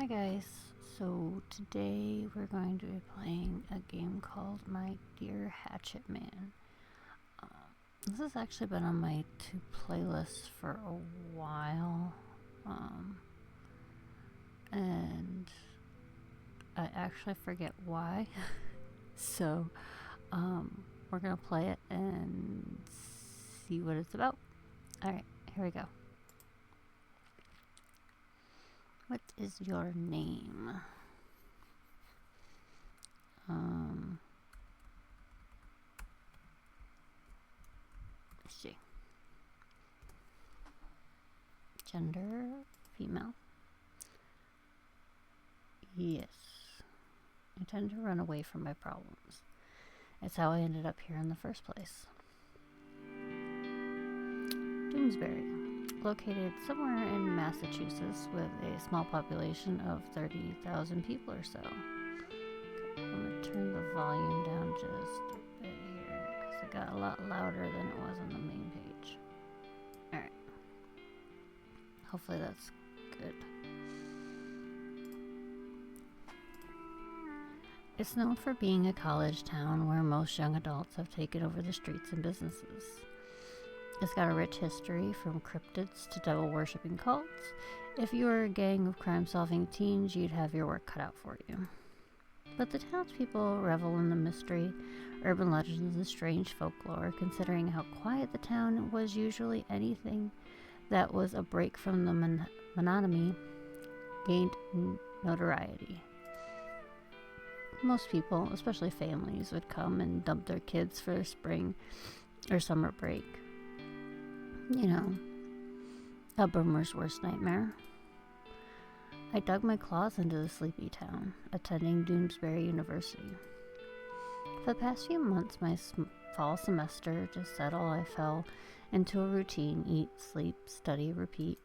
Hi guys, so today we're going to be playing a game called My Dear Hatchet Man. This has actually been on my to-playlist for a while, and I actually forget why, so we're going to play it and see what it's about. Alright, here we go. What is your name? Let's see. Gender, female. Yes. I tend to run away from my problems. It's how I ended up here in the first place. Doomsbury. Located somewhere in Massachusetts with a small population of 30,000 people or so. Okay, I'm going to turn the volume down just a bit here because it got a lot louder than it was on the main page. Alright. Hopefully that's good. It's known for being a college town where most young adults have taken over the streets and businesses. It's got a rich history, from cryptids to devil-worshipping cults. If you were a gang of crime-solving teens, you'd have your work cut out for you. But the townspeople revel in the mystery, urban legends, and strange folklore, considering how quiet the town was. Usually anything that was a break from the monotony gained notoriety. Most people, especially families, would come and dump their kids for spring or summer break. You know, a boomer's worst nightmare. I dug my claws into the sleepy town, attending Doomsbury University. For the past few months, my fall semester to settle, I fell into a routine: eat, sleep, study, repeat.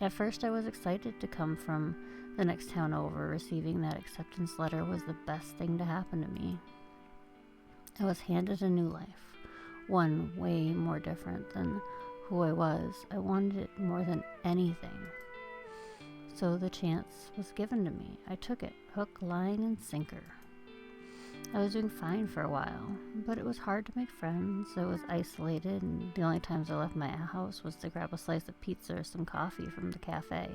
At first, I was excited to come from the next town over. Receiving that acceptance letter was the best thing to happen to me. I was handed a new life, one way more different than who I was. I wanted it more than anything. So the chance was given to me. I took it, hook, line, and sinker. I was doing fine for a while, but it was hard to make friends. I was isolated, and the only times I left my house was to grab a slice of pizza or some coffee from the cafe.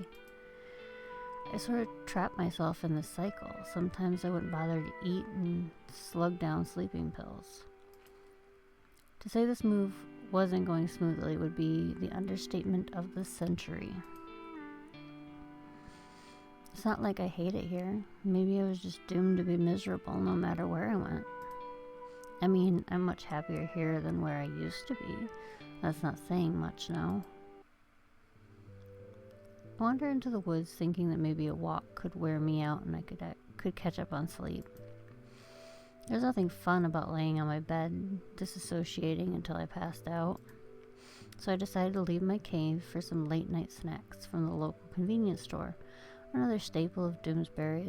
I sort of trapped myself in this cycle. Sometimes I wouldn't bother to eat and slug down sleeping pills. To say this move wasn't going smoothly would be the understatement of the century. It's not like I hate it here. Maybe I was just doomed to be miserable no matter where I went. I mean, I'm much happier here than where I used to be. That's not saying much now. I wandered into the woods thinking that maybe a walk could wear me out and I could catch up on sleep. There's nothing fun about laying on my bed, disassociating until I passed out. So I decided to leave my cave for some late night snacks from the local convenience store. Another staple of Doomsbury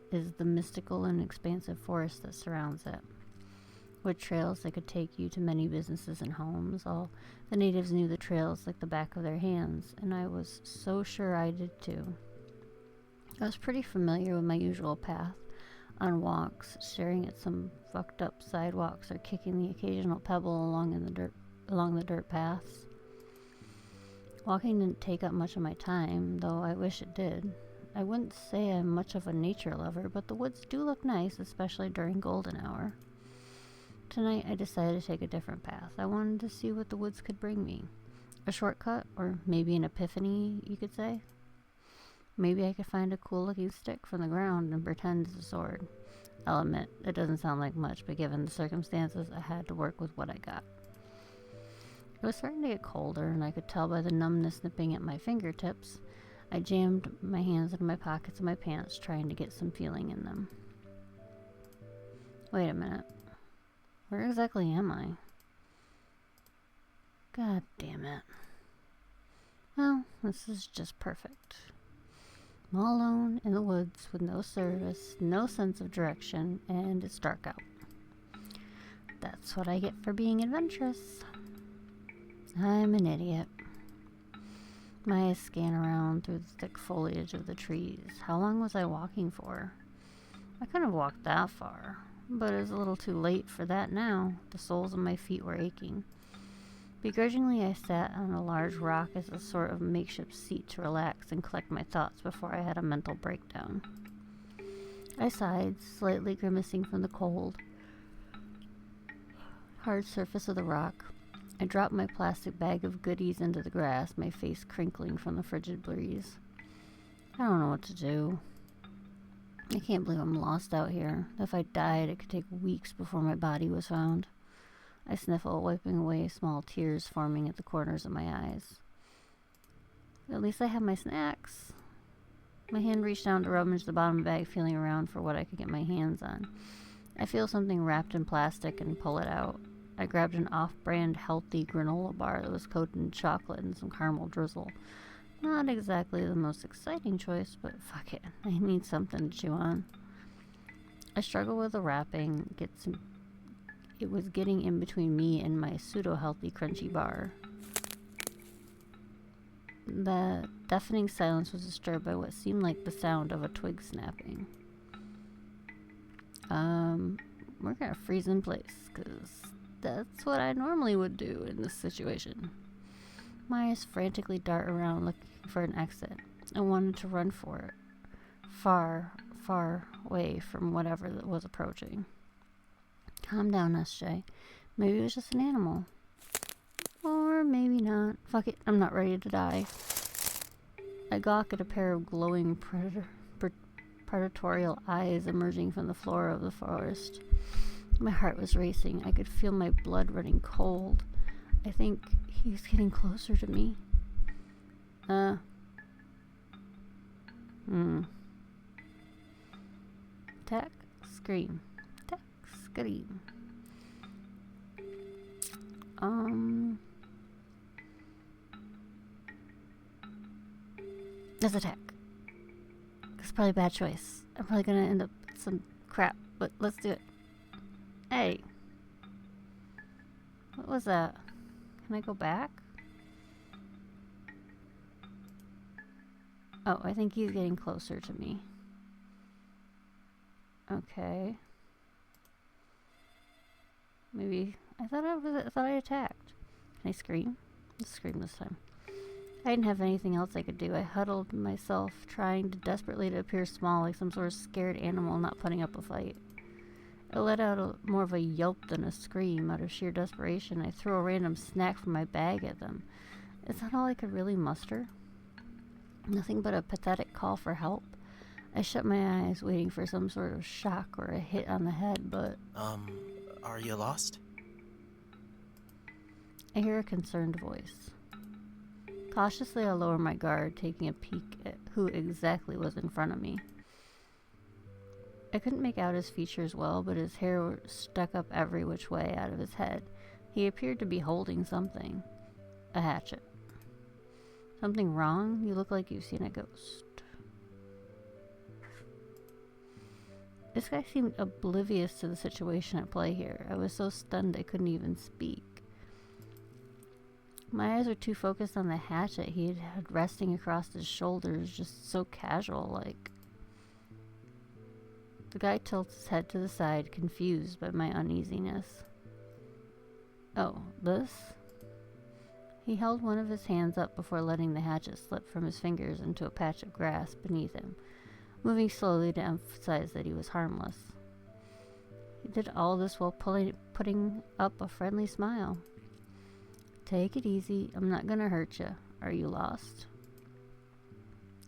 is the mystical and expansive forest that surrounds it. With trails that could take you to many businesses and homes. All the natives knew the trails like the back of their hands, and I was so sure I did too. I was pretty familiar with my usual path. On walks, staring at some fucked up sidewalks, or kicking the occasional pebble along the dirt paths. Walking didn't take up much of my time, though I wish it did. I wouldn't say I'm much of a nature lover, but the woods do look nice, especially during golden hour. Tonight I decided to take a different path. I wanted to see what the woods could bring me. A shortcut, or maybe an epiphany, you could say. Maybe I could find a cool-looking stick from the ground and pretend it's a sword. I'll admit, it doesn't sound like much, but given the circumstances, I had to work with what I got. It was starting to get colder, and I could tell by the numbness nipping at my fingertips. I jammed my hands into my pockets of my pants, trying to get some feeling in them. Wait a minute. Where exactly am I? God damn it. Well, this is just perfect. I'm all alone in the woods with no service, no sense of direction, and it's dark out. That's what I get for being adventurous. I'm an idiot. My eyes scan around through the thick foliage of the trees. How long was I walking for? I couldn't have walked that far, but it was a little too late for that now. The soles of my feet were aching. Begrudgingly, I sat on a large rock as a sort of makeshift seat to relax and collect my thoughts before I had a mental breakdown. I sighed, slightly grimacing from the cold, hard surface of the rock. I dropped my plastic bag of goodies into the grass, my face crinkling from the frigid breeze. I don't know what to do. I can't believe I'm lost out here. If I died, it could take weeks before my body was found. I sniffle, wiping away small tears forming at the corners of my eyes. At least I have my snacks. My hand reached down to rummage the bottom of the bag, feeling around for what I could get my hands on. I feel something wrapped in plastic and pull it out. I grabbed an off-brand healthy granola bar that was coated in chocolate and some caramel drizzle. Not exactly the most exciting choice, but fuck it. I need something to chew on. I struggle with the wrapping. It was getting in between me and my pseudo-healthy crunchy bar. The deafening silence was disturbed by what seemed like the sound of a twig snapping. We're gonna freeze in place, because that's what I normally would do in this situation. My eyes frantically dart around looking for an exit. I wanted to run for it. Far, far away from whatever that was approaching. Calm down, SJ. Maybe it was just an animal. Or maybe not. Fuck it, I'm not ready to die. I gawk at a pair of glowing predatorial eyes emerging from the floor of the forest. My heart was racing. I could feel my blood running cold. I think he's getting closer to me. Tack, scream. Tack, scream. Let's attack. It's probably a bad choice. I'm probably gonna end up with some crap, but let's do it. Hey. What was that? Can I go back? Oh, I think he's getting closer to me. Okay. Maybe I thought I attacked. Can I scream? Let's scream this time. I didn't have anything else I could do. I huddled myself, trying desperately to appear small, like some sort of scared animal not putting up a fight. I let out more of a yelp than a scream. Out of sheer desperation, I threw a random snack from my bag at them. Is that all I could really muster? Nothing but a pathetic call for help. I shut my eyes, waiting for some sort of shock or a hit on the head, but... Are you lost? I hear a concerned voice. Cautiously, I lower my guard, taking a peek at who exactly was in front of me. I couldn't make out his features well, but his hair stuck up every which way out of his head. He appeared to be holding something. A hatchet. Something wrong? You look like you've seen a ghost. This guy seemed oblivious to the situation at play here. I was so stunned I couldn't even speak. My eyes were too focused on the hatchet he had resting across his shoulders, just so casual-like. The guy tilts his head to the side, confused by my uneasiness. Oh, this? He held one of his hands up before letting the hatchet slip from his fingers into a patch of grass beneath him, moving slowly to emphasize that he was harmless. He did all this while putting up a friendly smile. Take it easy. I'm not gonna hurt you. Are you lost?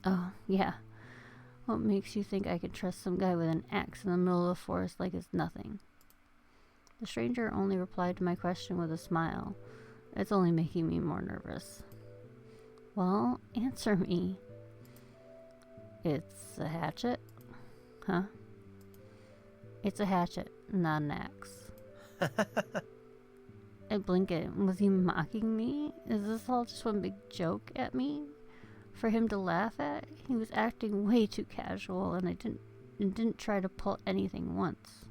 Oh, yeah. What makes you think I could trust some guy with an axe in the middle of the forest like it's nothing? The stranger only replied to my question with a smile. It's only making me more nervous. Well, answer me. It's a hatchet? Huh? It's a hatchet, not an axe. I blink at him. Was he mocking me? Is this all just one big joke at me? For him to laugh at? He was acting way too casual, and I didn't try to pull anything once.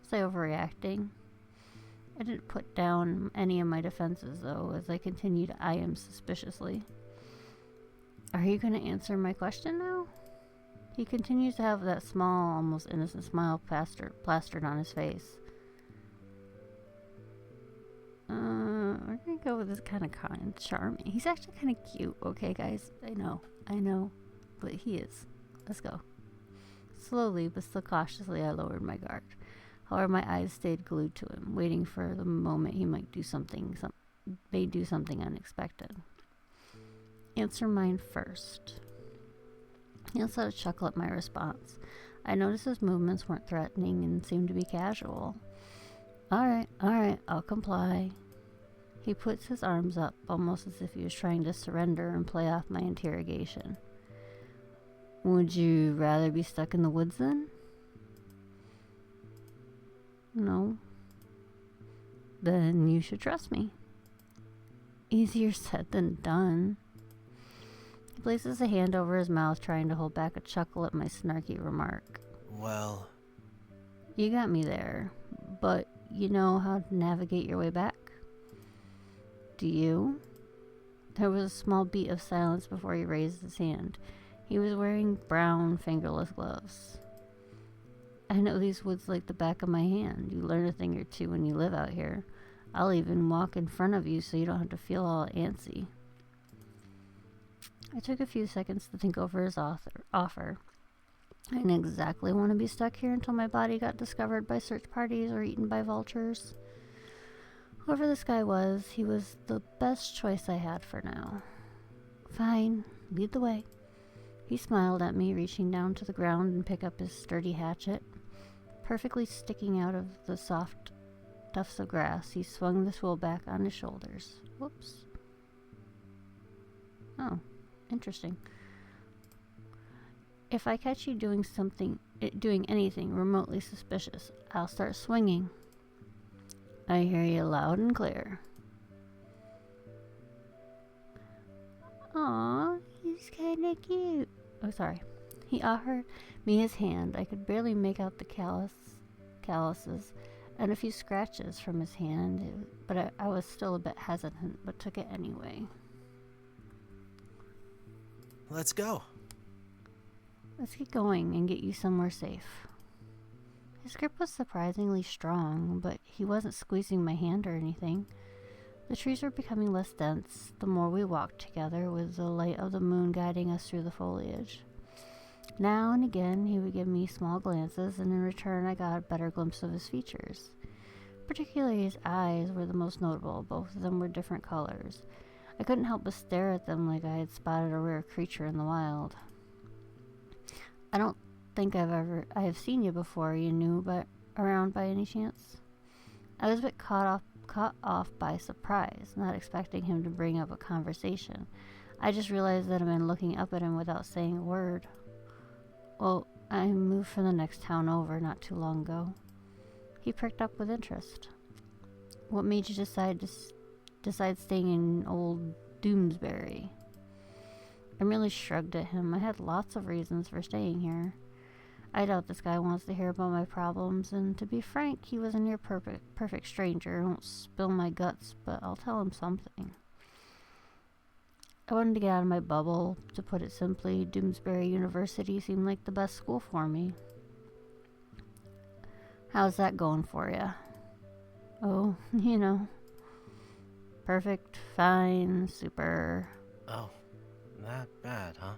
Was I overreacting? I didn't put down any of my defenses, though, as I continued to eye him suspiciously. Are you going to answer my question now? He continues to have that small, almost innocent smile plastered on his face. We're going to go with this kind of kind, charming. He's actually kind of cute, okay, guys? I know, but he is. Let's go. Slowly, but still cautiously, I lowered my guard. However, my eyes stayed glued to him, waiting for the moment he might do something unexpected. Answer mine first. He let out a chuckle at my response. I noticed his movements weren't threatening and seemed to be casual. All right, I'll comply. He puts his arms up, almost as if he was trying to surrender and play off my interrogation. Would you rather be stuck in the woods then? No. Then you should trust me. Easier said than done. He places a hand over his mouth, trying to hold back a chuckle at my snarky remark. Well... You got me there, but you know how to navigate your way back? Do you? There was a small beat of silence before he raised his hand. He was wearing brown, fingerless gloves. I know these woods like the back of my hand. You learn a thing or two when you live out here. I'll even walk in front of you so you don't have to feel all antsy. I took a few seconds to think over his offer. I didn't exactly want to be stuck here until my body got discovered by search parties or eaten by vultures. Whoever this guy was, he was the best choice I had for now. Fine, lead the way. He smiled at me, reaching down to the ground and pick up his sturdy hatchet. Perfectly sticking out of the soft tufts of grass, he swung the tool back on his shoulders. Whoops. Oh, interesting. If I catch you doing anything remotely suspicious, I'll start swinging. I hear you loud and clear. Aw, he's kinda cute. Oh, sorry. He offered me his hand. I could barely make out the calluses and a few scratches from his hand, but I was still a bit hesitant, but took it anyway. Let's go. Let's get going and get you somewhere safe. His grip was surprisingly strong, but he wasn't squeezing my hand or anything. The trees were becoming less dense the more we walked together, with the light of the moon guiding us through the foliage. Now and again, he would give me small glances, and in return I got a better glimpse of his features. Particularly his eyes were the most notable. Both of them were different colors. I couldn't help but stare at them like I had spotted a rare creature in the wild. I don't think I have seen you before. You knew around by any chance? I was a bit caught off by surprise, not expecting him to bring up a conversation. I just realized that I'd been looking up at him without saying a word. Well, I moved from the next town over not too long ago. He pricked up with interest. What made you decide staying in old Doomsbury? I merely shrugged at him. I had lots of reasons for staying here. I doubt this guy wants to hear about my problems, and to be frank, he was a near perfect stranger. I won't spill my guts, but I'll tell him something. I wanted to get out of my bubble. To put it simply, Doomsbury University seemed like the best school for me. How's that going for you? Oh, you know. Perfect, fine, super. Oh, that bad, huh?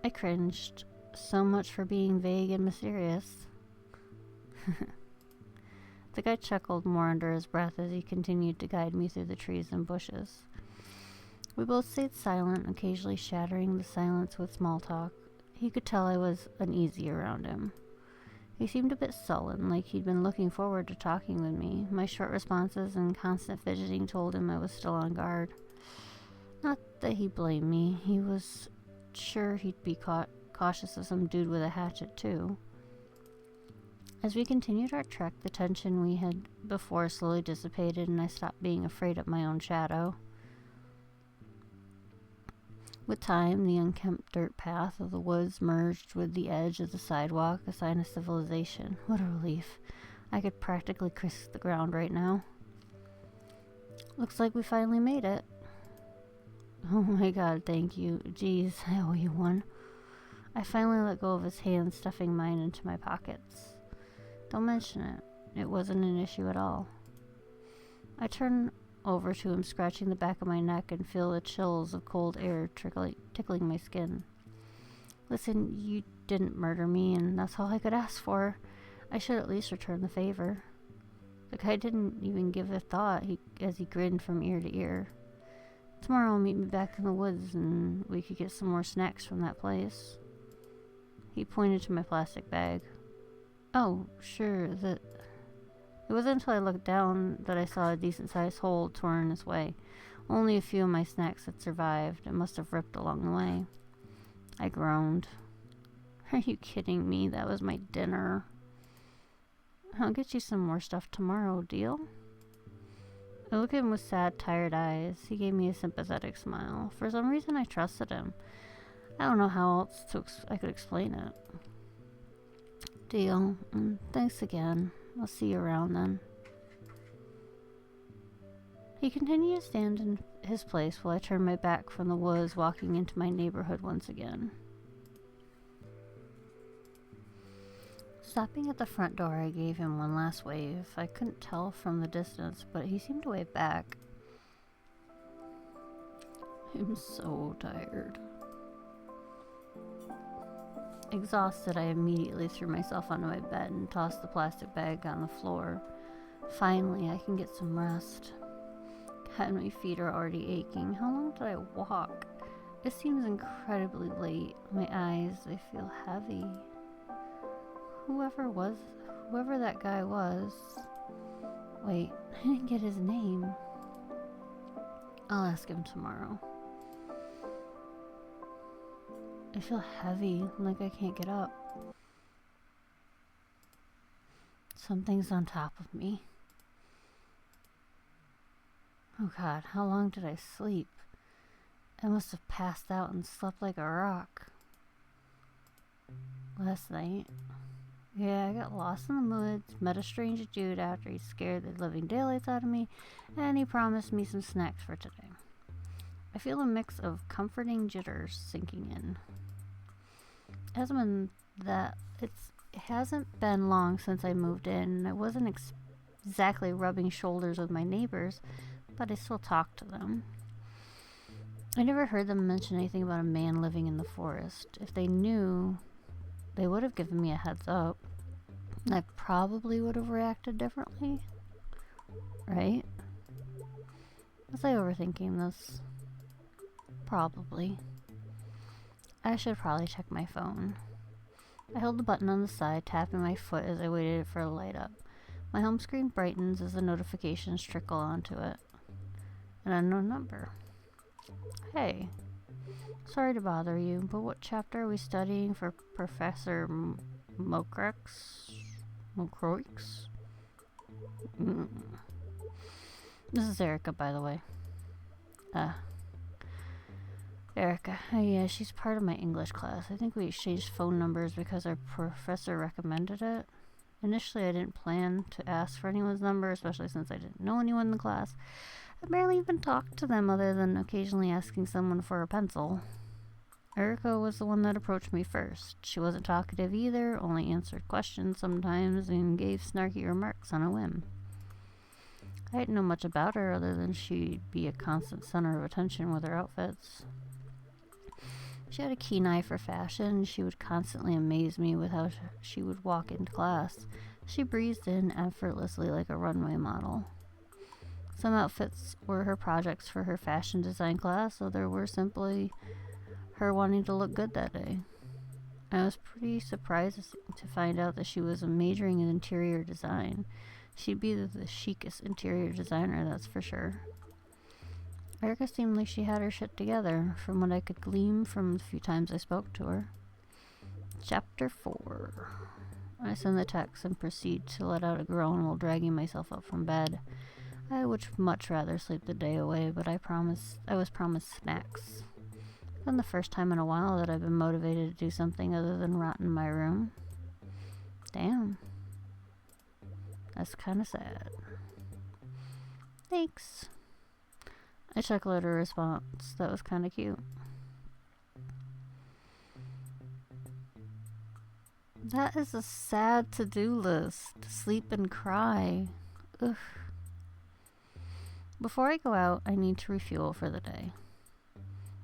I cringed. So much for being vague and mysterious. The guy chuckled more under his breath as he continued to guide me through the trees and bushes. We both stayed silent, occasionally shattering the silence with small talk. He could tell I was uneasy around him. He seemed a bit sullen, like he'd been looking forward to talking with me. My short responses and constant fidgeting told him I was still on guard. Not that he blamed me. He was sure he'd be cautious of some dude with a hatchet, too. As we continued our trek, the tension we had before slowly dissipated, and I stopped being afraid of my own shadow. With time, the unkempt dirt path of the woods merged with the edge of the sidewalk, a sign of civilization. What a relief. I could practically kiss the ground right now. Looks like we finally made it. Oh my god, thank you. Jeez, I owe you one. I finally let go of his hand, stuffing mine into my pockets. Don't mention it. It wasn't an issue at all. I turn over to him, scratching the back of my neck, and feel the chills of cold air tickling my skin. Listen, you didn't murder me, and that's all I could ask for. I should at least return the favor. The guy didn't even give it a thought as he grinned from ear to ear. Tomorrow, meet me back in the woods, and we could get some more snacks from that place. He pointed to my plastic bag. Oh, sure, It wasn't until I looked down that I saw a decent-sized hole torn this way. Only a few of my snacks had survived. It must have ripped along the way. I groaned. Are you kidding me? That was my dinner. I'll get you some more stuff tomorrow, deal? I looked at him with sad, tired eyes. He gave me a sympathetic smile. For some reason, I trusted him. I don't know how else I could explain it. Deal. Thanks again. I'll see you around then. He continued to stand in his place while I turned my back from the woods, walking into my neighborhood once again. Stopping at the front door, I gave him one last wave. I couldn't tell from the distance, but he seemed to wave back. I'm so tired. Exhausted, I immediately threw myself onto my bed and tossed the plastic bag on the floor. Finally, I can get some rest. God, my feet are already aching. How long did I walk? It seems incredibly late. My eyes, they feel heavy. Whoever that guy was. Wait, I didn't get his name. I'll ask him tomorrow. I feel heavy, like I can't get up. Something's on top of me. Oh God, how long did I sleep? I must have passed out and slept like a rock. Last night. Yeah, I got lost in the woods, met a strange dude after he scared the living daylights out of me, and he promised me some snacks for today. I feel a mix of comforting jitters sinking in. It hasn't been long since I moved in, and I wasn't exactly rubbing shoulders with my neighbors, but I still talked to them. I never heard them mention anything about a man living in the forest. If they knew, they would have given me a heads up. I probably would have reacted differently. Right? Was I overthinking this? Probably. I should probably check my phone. I held the button on the side, tapping my foot as I waited for it to light up. My home screen brightens as the notifications trickle onto it. An unknown number. Hey. Sorry to bother you, but what chapter are we studying for Professor Mocroix? This is Erica, by the way. Erica. Oh yeah, she's part of my English class. I think we exchanged phone numbers because our professor recommended it. Initially, I didn't plan to ask for anyone's number, especially since I didn't know anyone in the class. I barely even talked to them other than occasionally asking someone for a pencil. Erica was the one that approached me first. She wasn't talkative either, only answered questions sometimes and gave snarky remarks on a whim. I didn't know much about her other than she'd be a constant center of attention with her outfits. She had a keen eye for fashion. She would constantly amaze me with how she would walk into class. She breezed in effortlessly like a runway model. Some outfits were her projects for her fashion design class, others were simply her wanting to look good that day. I was pretty surprised to find out that she was majoring in interior design. She'd be the chicest interior designer, that's for sure. Erica seemed like she had her shit together, from what I could glean from the few times I spoke to her. Chapter 4. I send the text and proceed to let out a groan while dragging myself up from bed. I would much rather sleep the day away, but I was promised snacks. It's been the first time in a while that I've been motivated to do something other than rot in my room. Damn. That's kind of sad. Thanks. I chuckled at her response. That was kind of cute. That is a sad to-do list. Sleep and cry. Ugh. Before I go out, I need to refuel for the day.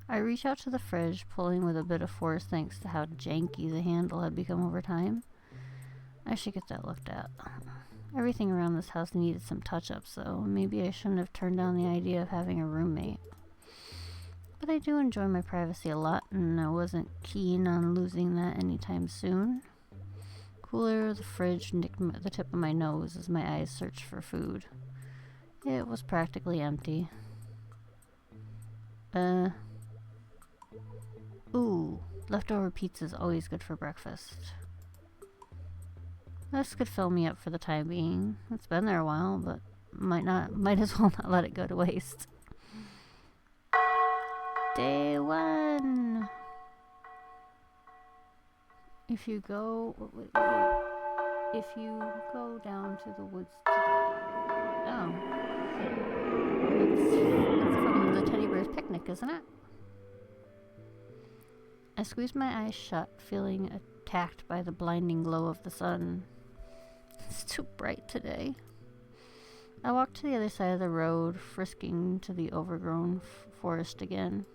I reach out to the fridge, pulling with a bit of force thanks to how janky the handle had become over time. I should get that looked at. Everything around this house needed some touch-ups, though. Maybe I shouldn't have turned down the idea of having a roommate. But I do enjoy my privacy a lot, and I wasn't keen on losing that anytime soon. Cooler, the fridge nicked the tip of my nose as my eyes searched for food. It was practically empty. Ooh, leftover pizza's always good for breakfast. This could fill me up for the time being. It's been there a while, but might as well not let it go to waste. Day 1. If you go down to the woods today. It's from the Teddy Bear's Picnic, isn't it? I squeezed my eyes shut, feeling attacked by the blinding glow of the sun. It's too bright today. I walked to the other side of the road, frisking to the overgrown forest again.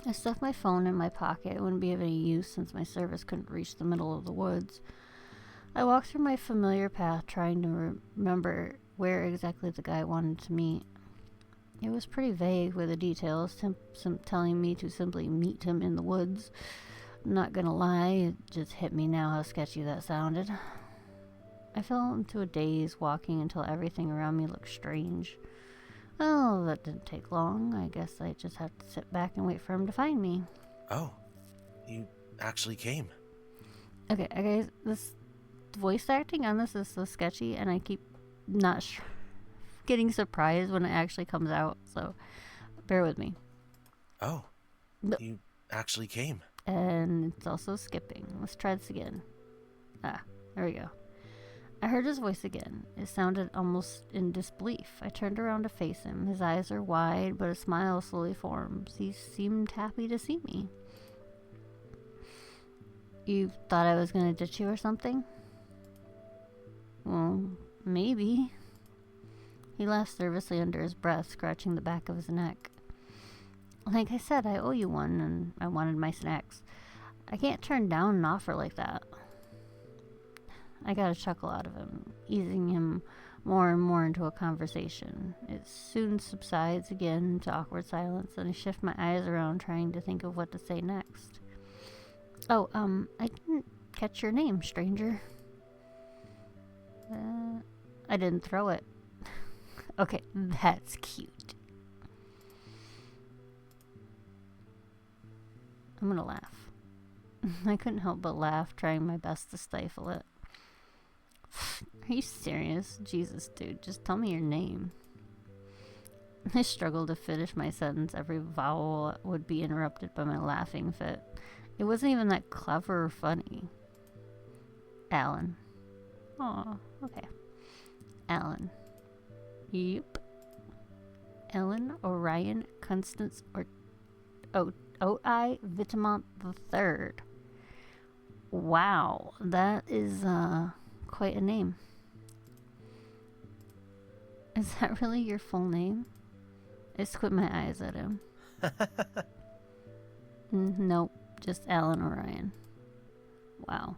I stuffed my phone in my pocket. It wouldn't be of any use since my service couldn't reach the middle of the woods. I walked through my familiar path, trying to remember where exactly the guy wanted to meet. It was pretty vague with the details, telling me to simply meet him in the woods. I'm not gonna lie, it just hit me now how sketchy that sounded. I fell into a daze, walking until everything around me looked strange. Well, that didn't take long. I guess I just have to sit back and wait for him to find me. Oh, you actually came. Okay, guys, this voice acting on this is so sketchy, and I keep not getting surprised when it actually comes out, so bear with me. Oh, you actually came. And it's also skipping. Let's try this again. There we go. I heard his voice again. It sounded almost in disbelief. I turned around to face him. His eyes are wide, but a smile slowly forms. He seemed happy to see me. You thought I was going to ditch you or something? Well, maybe. He laughed nervously under his breath, scratching the back of his neck. Like I said, I owe you one, and I wanted my snacks. I can't turn down an offer like that. I got a chuckle out of him, easing him more and more into a conversation. It soon subsides again to awkward silence, and I shift my eyes around, trying to think of what to say next. Oh, I didn't catch your name, stranger. I didn't throw it. Okay, that's cute. I'm gonna laugh. I couldn't help but laugh, trying my best to stifle it. Are you serious? Jesus, dude, just tell me your name. I struggled to finish my sentence. Every vowel would be interrupted by my laughing fit. It wasn't even that clever or funny. Alan. Aw, okay. Alan. Yep. Ellen Orion Constance O.I. Vitamont III. Wow, that is quite a name. Is that really your full name? I squint my eyes at him. Nope, just Alan Orion. Wow,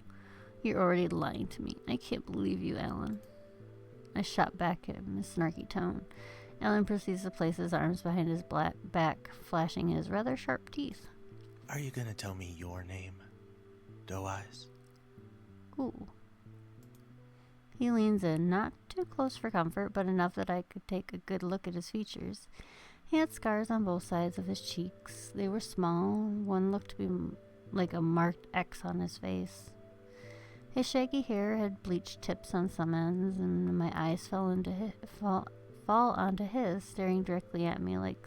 you're already lying to me. I can't believe you, Alan. I shot back at him in a snarky tone. Alan proceeds to place his arms behind his black back, flashing his rather sharp teeth. Are you gonna tell me your name, Doe Eyes? Ooh. He leans in, not too close for comfort, but enough that I could take a good look at his features. He had scars on both sides of his cheeks. They were small. One looked to be like a marked X on his face. His shaggy hair had bleached tips on some ends, and my eyes fall onto his, staring directly at me like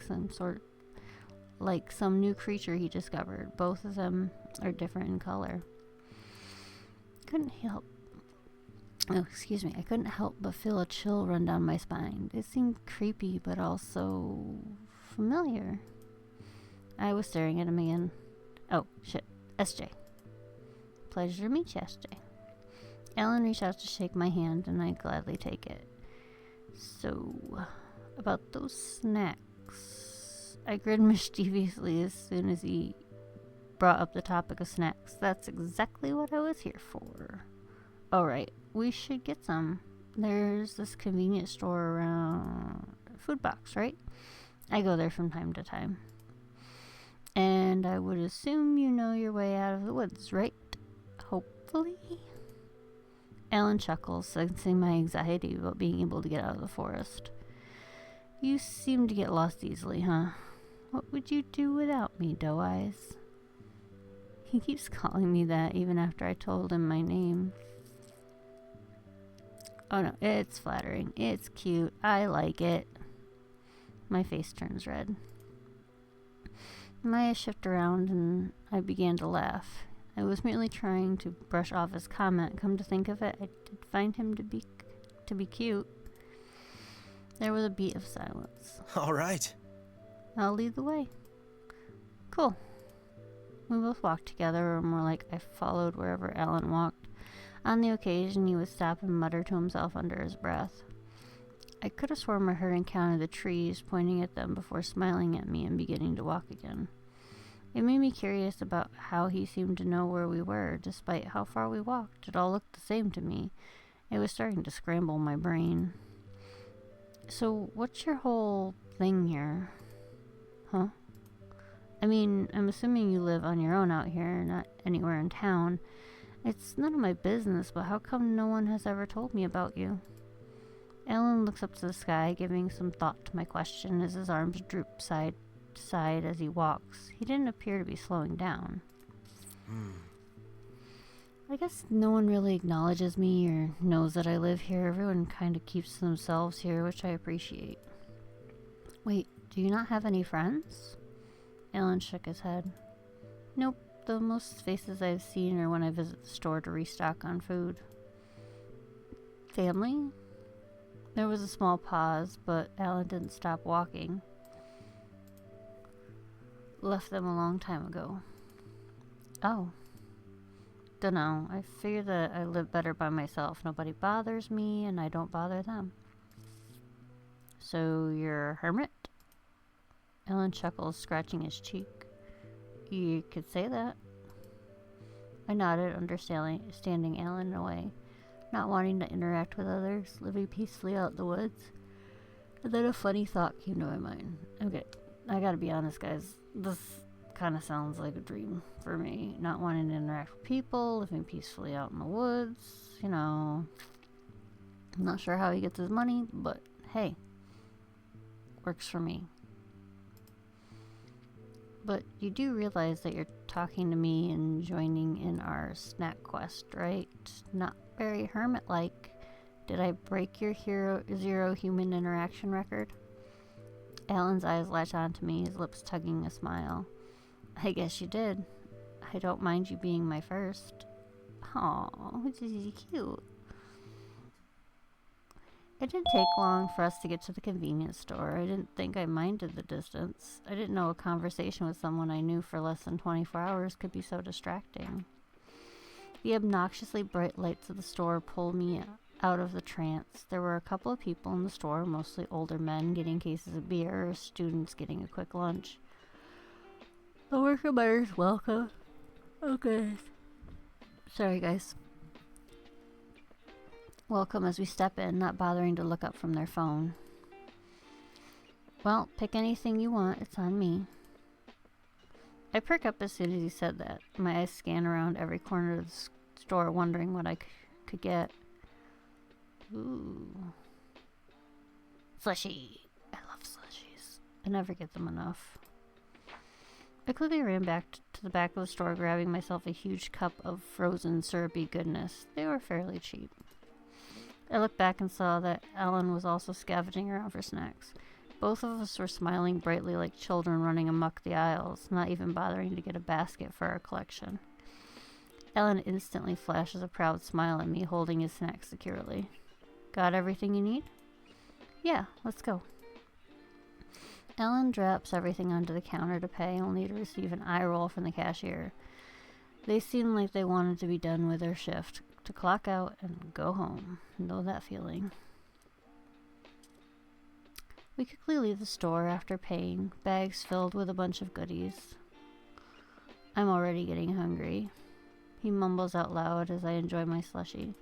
some new creature he discovered. Both of them are different in color. Oh, excuse me. I couldn't help but feel a chill run down my spine. It seemed creepy, but also familiar. I was staring at him again. Oh, shit. SJ. Pleasure to meet you, SJ. Alan reached out to shake my hand, and I gladly take it. So, about those snacks. I grinned mischievously as soon as he brought up the topic of snacks. That's exactly what I was here for. Alright, we should get some. There's this convenience store around Food Box, right? I go there from time to time. And I would assume you know your way out of the woods, right? Hopefully? Alan chuckles, sensing my anxiety about being able to get out of the forest. You seem to get lost easily, huh? What would you do without me, Doe Eyes? He keeps calling me that even after I told him my name. Oh no, it's flattering. It's cute. I like it. My face turns red. My eyes shift around and I began to laugh. I was merely trying to brush off his comment. Come to think of it, I did find him to be cute. There was a beat of silence. All right. I'll lead the way. Cool. We both walked together, or more like I followed wherever Alan walked. On the occasion, he would stop and mutter to himself under his breath. I could have sworn I heard him counting the trees, pointing at them before smiling at me and beginning to walk again. It made me curious about how he seemed to know where we were, despite how far we walked. It all looked the same to me. It was starting to scramble my brain. So, what's your whole thing here? Huh? I mean, I'm assuming you live on your own out here, not anywhere in town. It's none of my business, but how come no one has ever told me about you? Alan looks up to the sky, giving some thought to my question as his arms droop side to side as he walks. He didn't appear to be slowing down. I guess no one really acknowledges me or knows that I live here. Everyone kind of keeps to themselves here, which I appreciate. Wait, do you not have any friends? Alan shook his head. Nope, the most faces I've seen are when I visit the store to restock on food. Family? There was a small pause, but Alan didn't stop walking. Left them a long time ago. Oh. Dunno, I figure that I live better by myself. Nobody bothers me, and I don't bother them. So you're a hermit? Alan chuckles, scratching his cheek. You could say that. I nodded, understanding Alan in a way, not wanting to interact with others, living peacefully out in the woods. And then a funny thought came to my mind. Okay, I gotta be honest, guys. This kind of sounds like a dream for me. Not wanting to interact with people, living peacefully out in the woods. You know, I'm not sure how he gets his money, but hey, works for me. But you do realize that you're talking to me and joining in our snack quest, right? Not very hermit-like. Did I break your zero human interaction record? Alan's eyes latch onto me, his lips tugging a smile. I guess you did. I don't mind you being my first. Aw, this is cute. It didn't take long for us to get to the convenience store. I didn't think I minded the distance. I didn't know a conversation with someone I knew for less than 24 hours could be so distracting. The obnoxiously bright lights of the store pulled me out of the trance. There were a couple of people in the store, mostly older men getting cases of beer, students getting a quick lunch. The worker buyers welcome. Okay. Sorry, guys. Welcome as we step in, not bothering to look up from their phone. Well, pick anything you want. It's on me. I perk up as soon as he said that. My eyes scan around every corner of the store, wondering what I could get. Ooh. Slushy. I love slushies. I never get them enough. I quickly ran back to the back of the store, grabbing myself a huge cup of frozen syrupy goodness. They were fairly cheap. I looked back and saw that Alan was also scavenging around for snacks. Both of us were smiling brightly like children running amok the aisles, not even bothering to get a basket for our collection. Alan instantly flashes a proud smile at me, holding his snack securely. Got everything you need? Yeah, let's go. Alan drops everything onto the counter to pay, only to receive an eye roll from the cashier. They seem like they wanted to be done with their shift, to clock out and go home. Know that feeling. We quickly leave the store after paying, bags filled with a bunch of goodies. I'm already getting hungry. He mumbles out loud as I enjoy my slushie.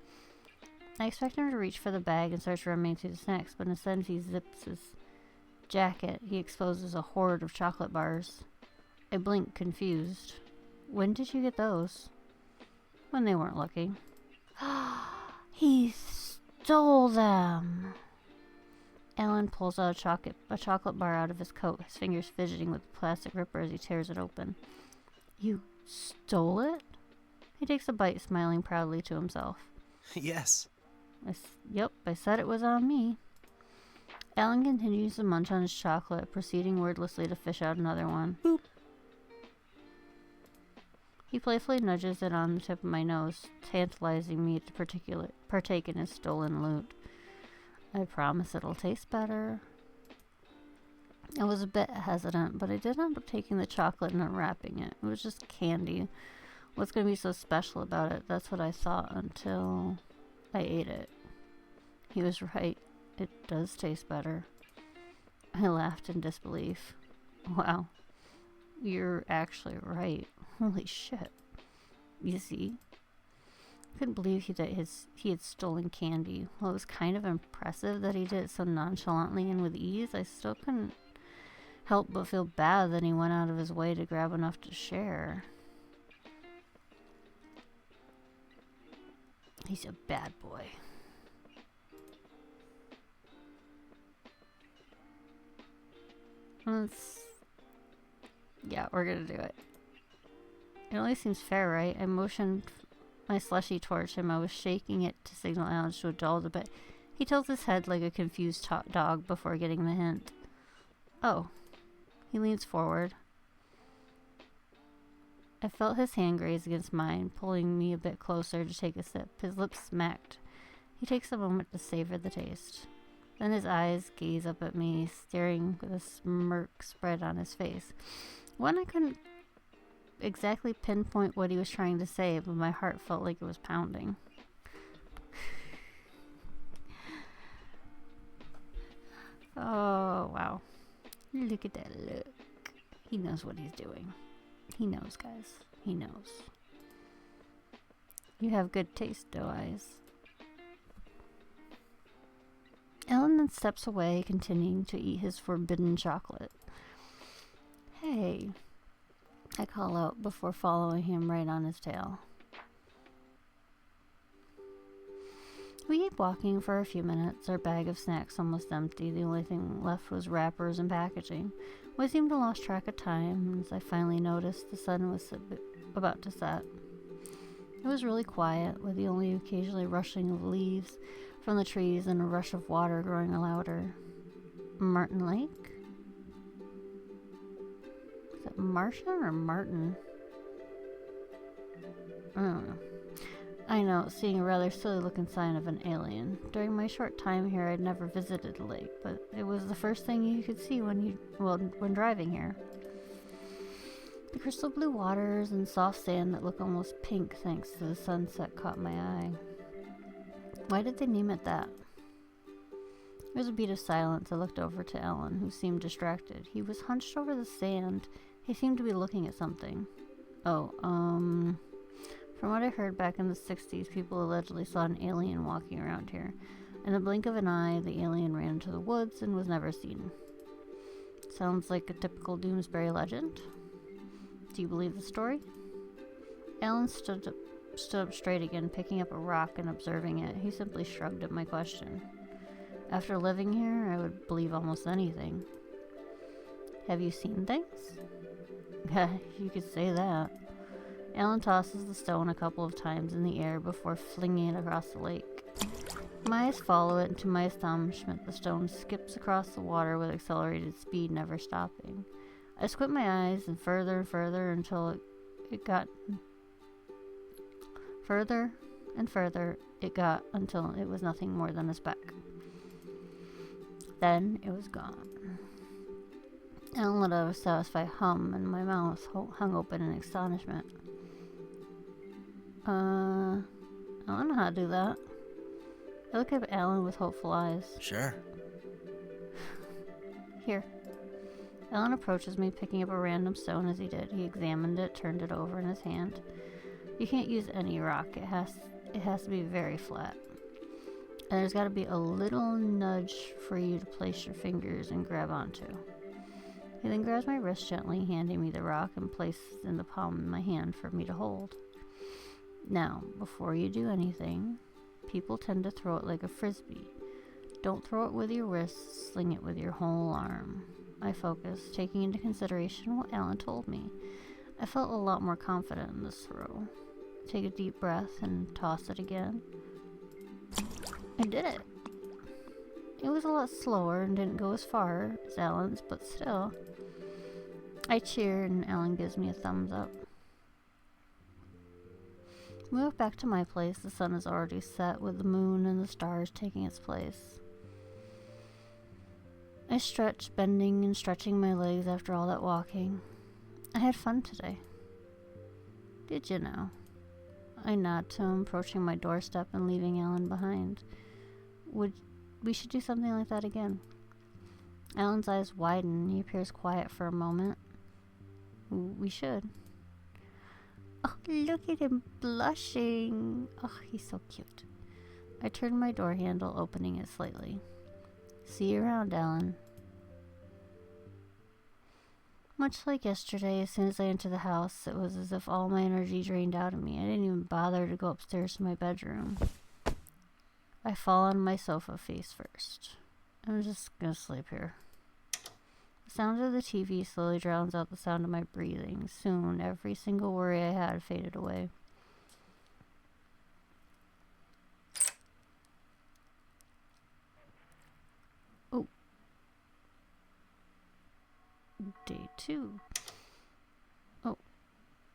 I expect him to reach for the bag and start rummaging through the snacks, but instead as he zips his jacket, he exposes a hoard of chocolate bars. I blink, confused. When did you get those? When they weren't looking. He stole them! Alan pulls out a chocolate bar out of his coat, his fingers fidgeting with the plastic ripper as he tears it open. You stole it? He takes a bite, smiling proudly to himself. Yes. Yep, I said it was on me. Alan continues to munch on his chocolate, proceeding wordlessly to fish out another one. Boop. He playfully nudges it on the tip of my nose, tantalizing me to partake in his stolen loot. I promise it'll taste better. I was a bit hesitant, but I did end up taking the chocolate and unwrapping it. It was just candy. What's going to be so special about it? That's what I thought until I ate it. He was right. It does taste better. I laughed in disbelief. Wow. You're actually right. Holy shit. You see? I couldn't believe he had stolen candy. While it was kind of impressive that he did it so nonchalantly and with ease, I still couldn't help but feel bad that he went out of his way to grab enough to share. He's a bad boy. Yeah, we're gonna do it. It only seems fair, right? I motioned my slushie towards him. I was shaking it to signal Alan to indulge a bit. He tilts his head like a confused dog before getting the hint. Oh. He leans forward. I felt his hand graze against mine, pulling me a bit closer to take a sip. His lips smacked. He takes a moment to savor the taste. Then his eyes gaze up at me, staring with a smirk spread on his face. When I couldn't exactly pinpoint what he was trying to say, but my heart felt like it was pounding. Oh, wow. Look at that look. He knows what he's doing. He knows, guys. He knows. You have good taste, doe eyes. Alan then steps away, continuing to eat his forbidden chocolate. Hey, I call out before following him right on his tail. We keep walking for a few minutes, our bag of snacks almost empty. The only thing left was wrappers and packaging. We seemed to lose track of time as I finally noticed the sun was about to set. It was really quiet, with the only occasionally rushing of leaves from the trees and a rush of water growing louder. Martin Lake? Is it Martian or Martin? I don't know. I know, seeing a rather silly-looking sign of an alien. During my short time here, I'd never visited a lake, but it was the first thing you could see when driving here. The crystal blue waters and soft sand that look almost pink thanks to the sunset caught my eye. Why did they name it that? There was a beat of silence. I looked over to Ellen, who seemed distracted. He was hunched over the sand. He seemed to be looking at something. From what I heard back in the 60s, people allegedly saw an alien walking around here. In the blink of an eye, the alien ran into the woods and was never seen. Sounds like a typical Doomsbury legend. Do you believe the story? Alan stood up straight again, picking up a rock and observing it. He simply shrugged at my question. After living here, I would believe almost anything. Have you seen things? You could say that. Alan tosses the stone a couple of times in the air before flinging it across the lake. My eyes follow it, and to my astonishment, the stone skips across the water with accelerated speed, never stopping. I squint my eyes and further until it got Further and further it got until it was nothing more than a speck. Then it was gone. Alan let out a satisfied hum, and my mouth hung open in astonishment. I don't know how to do that. I look at Alan with hopeful eyes. Sure. Here. Alan approaches me, picking up a random stone as he did. He examined it, turned it over in his hand. You can't use any rock. It has to be very flat. And there's got to be a little nudge for you to place your fingers and grab onto. He then grabs my wrist gently, handing me the rock and places it in the palm of my hand for me to hold. Now, before you do anything, people tend to throw it like a frisbee. Don't throw it with your wrist, sling it with your whole arm. I focused, taking into consideration what Alan told me. I felt a lot more confident in this throw. Take a deep breath and toss it again. I did it! It was a lot slower and didn't go as far as Alan's, but still. I cheered and Alan gives me a thumbs up. We move back to my place. The sun is already set with the moon and the stars taking its place. I stretched, bending and stretching my legs after all that walking. I had fun today. Did you know? I nod to him, approaching my doorstep and leaving Alan behind. We should do something like that again. Alan's eyes widen. He appears quiet for a moment. We should. Oh, look at him blushing. Oh, he's so cute. I turned my door handle, opening it slightly. See you around, Alan. Much like yesterday, as soon as I entered the house, it was as if all my energy drained out of me. I didn't even bother to go upstairs to my bedroom. I fall on my sofa face first. I'm just gonna sleep here. The sound of the TV slowly drowns out the sound of my breathing. Soon, every single worry I had faded away. Oh. Day 2. Oh.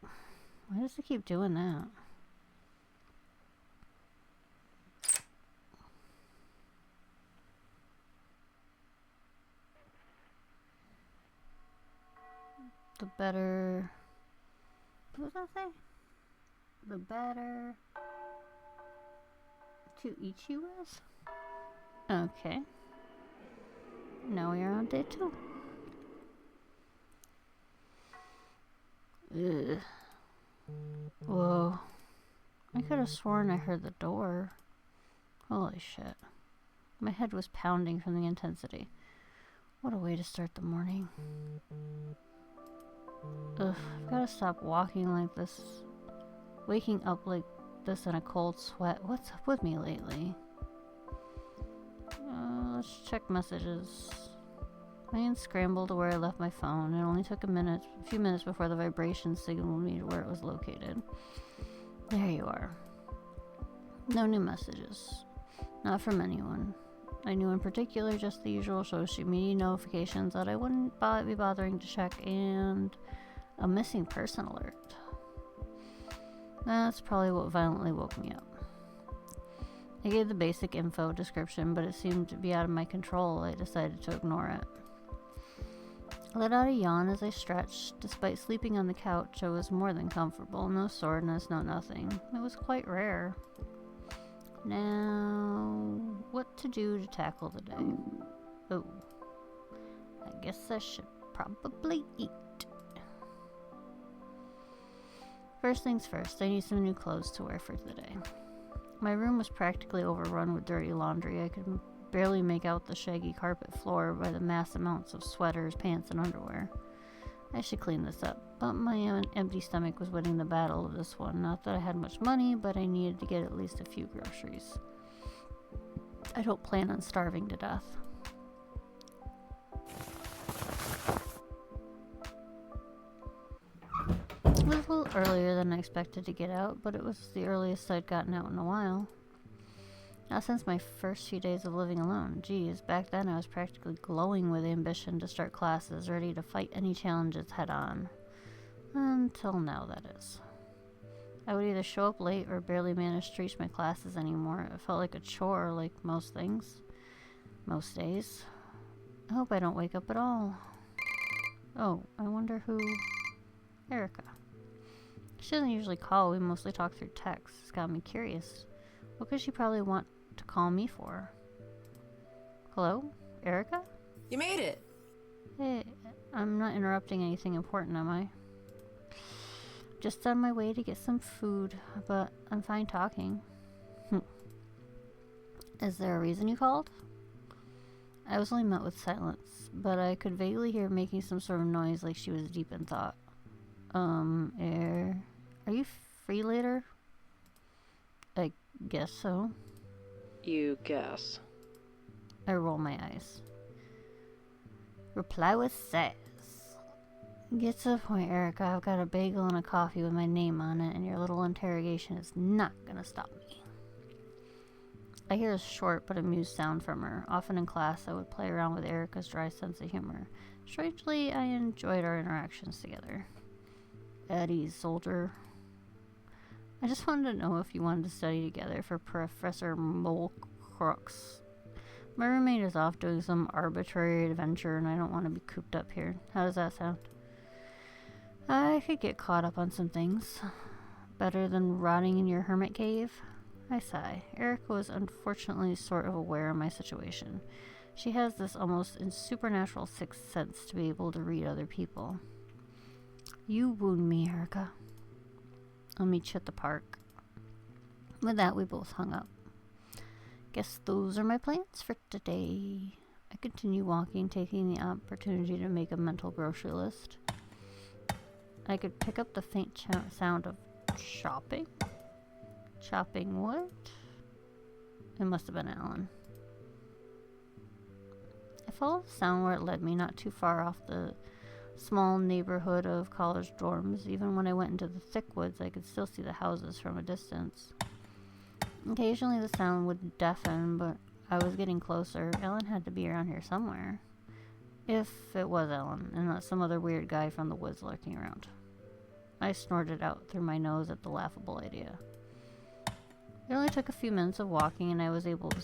Why does it keep doing that? The better... What does that say? The better... to eat you with? Okay. Now we are on day 2. Ugh. Whoa. I could have sworn I heard the door. Holy shit. My head was pounding from the intensity. What a way to start the morning. Ugh, I've gotta stop walking like this. Waking up like this in a cold sweat. What's up with me lately? Let's check messages. My hand scrambled to where I left my phone. It only took a few minutes before the vibration signaled me to where it was located. There you are. No new messages. Not from anyone. I knew in particular just the usual social media notifications that I wouldn't be bothering to check, and a missing person alert. That's probably what violently woke me up. I gave the basic info description, but it seemed to be out of my control. I decided to ignore it. I let out a yawn as I stretched. Despite sleeping on the couch, I was more than comfortable. No soreness, no nothing. It was quite rare. Now, what to do to tackle the day? Oh, I guess I should probably eat. First things first, I need some new clothes to wear for the day. My room was practically overrun with dirty laundry. I could barely make out the shaggy carpet floor by the mass amounts of sweaters, pants, and underwear. I should clean this up, but my empty stomach was winning the battle of this one. Not that I had much money, but I needed to get at least a few groceries. I don't plan on starving to death. It was a little earlier than I expected to get out, but it was the earliest I'd gotten out in a while. Not since my first few days of living alone. Geez, back then I was practically glowing with ambition to start classes, ready to fight any challenges head on. Until now, that is. I would either show up late or barely manage to reach my classes anymore. It felt like a chore, like most things. Most days. I hope I don't wake up at all. Oh, I wonder who... Erica. She doesn't usually call, we mostly talk through text. It's got me curious. What could she probably want to call me for? Hello? Erica? You made it! Hey, I'm not interrupting anything important, am I? Just on my way to get some food, but I'm fine talking. Is there a reason you called? I was only met with silence, but I could vaguely hear making some sort of noise like she was deep in thought. Are you free later? I guess so. You guess. I roll my eyes. Reply with sass. Get to the point, Erica. I've got a bagel and a coffee with my name on it, and your little interrogation is not gonna stop me. I hear a short but amused sound from her. Often in class, I would play around with Erica's dry sense of humor. Strangely, I enjoyed our interactions together. At ease, soldier. I just wanted to know if you wanted to study together for Professor Molcrux. My roommate is off doing some arbitrary adventure, and I don't want to be cooped up here. How does that sound? I could get caught up on some things. Better than rotting in your hermit cave? I sigh. Erica was unfortunately sort of aware of my situation. She has this almost supernatural sixth sense to be able to read other people. You wound me, Erica. I'll meet you at the park. With that, we both hung up. Guess those are my plans for today. I continue walking, taking the opportunity to make a mental grocery list. I could pick up the faint sound of shopping. Chopping what? It must have been Alan. I followed the sound where it led me, not too far off the small neighborhood of college dorms. Even when I went into the thick woods, I could still see the houses from a distance. Occasionally the sound would deafen, but I was getting closer. Ellen had to be around here somewhere. If it was Ellen, and not some other weird guy from the woods lurking around. I snorted out through my nose at the laughable idea. It only took a few minutes of walking, and I was able to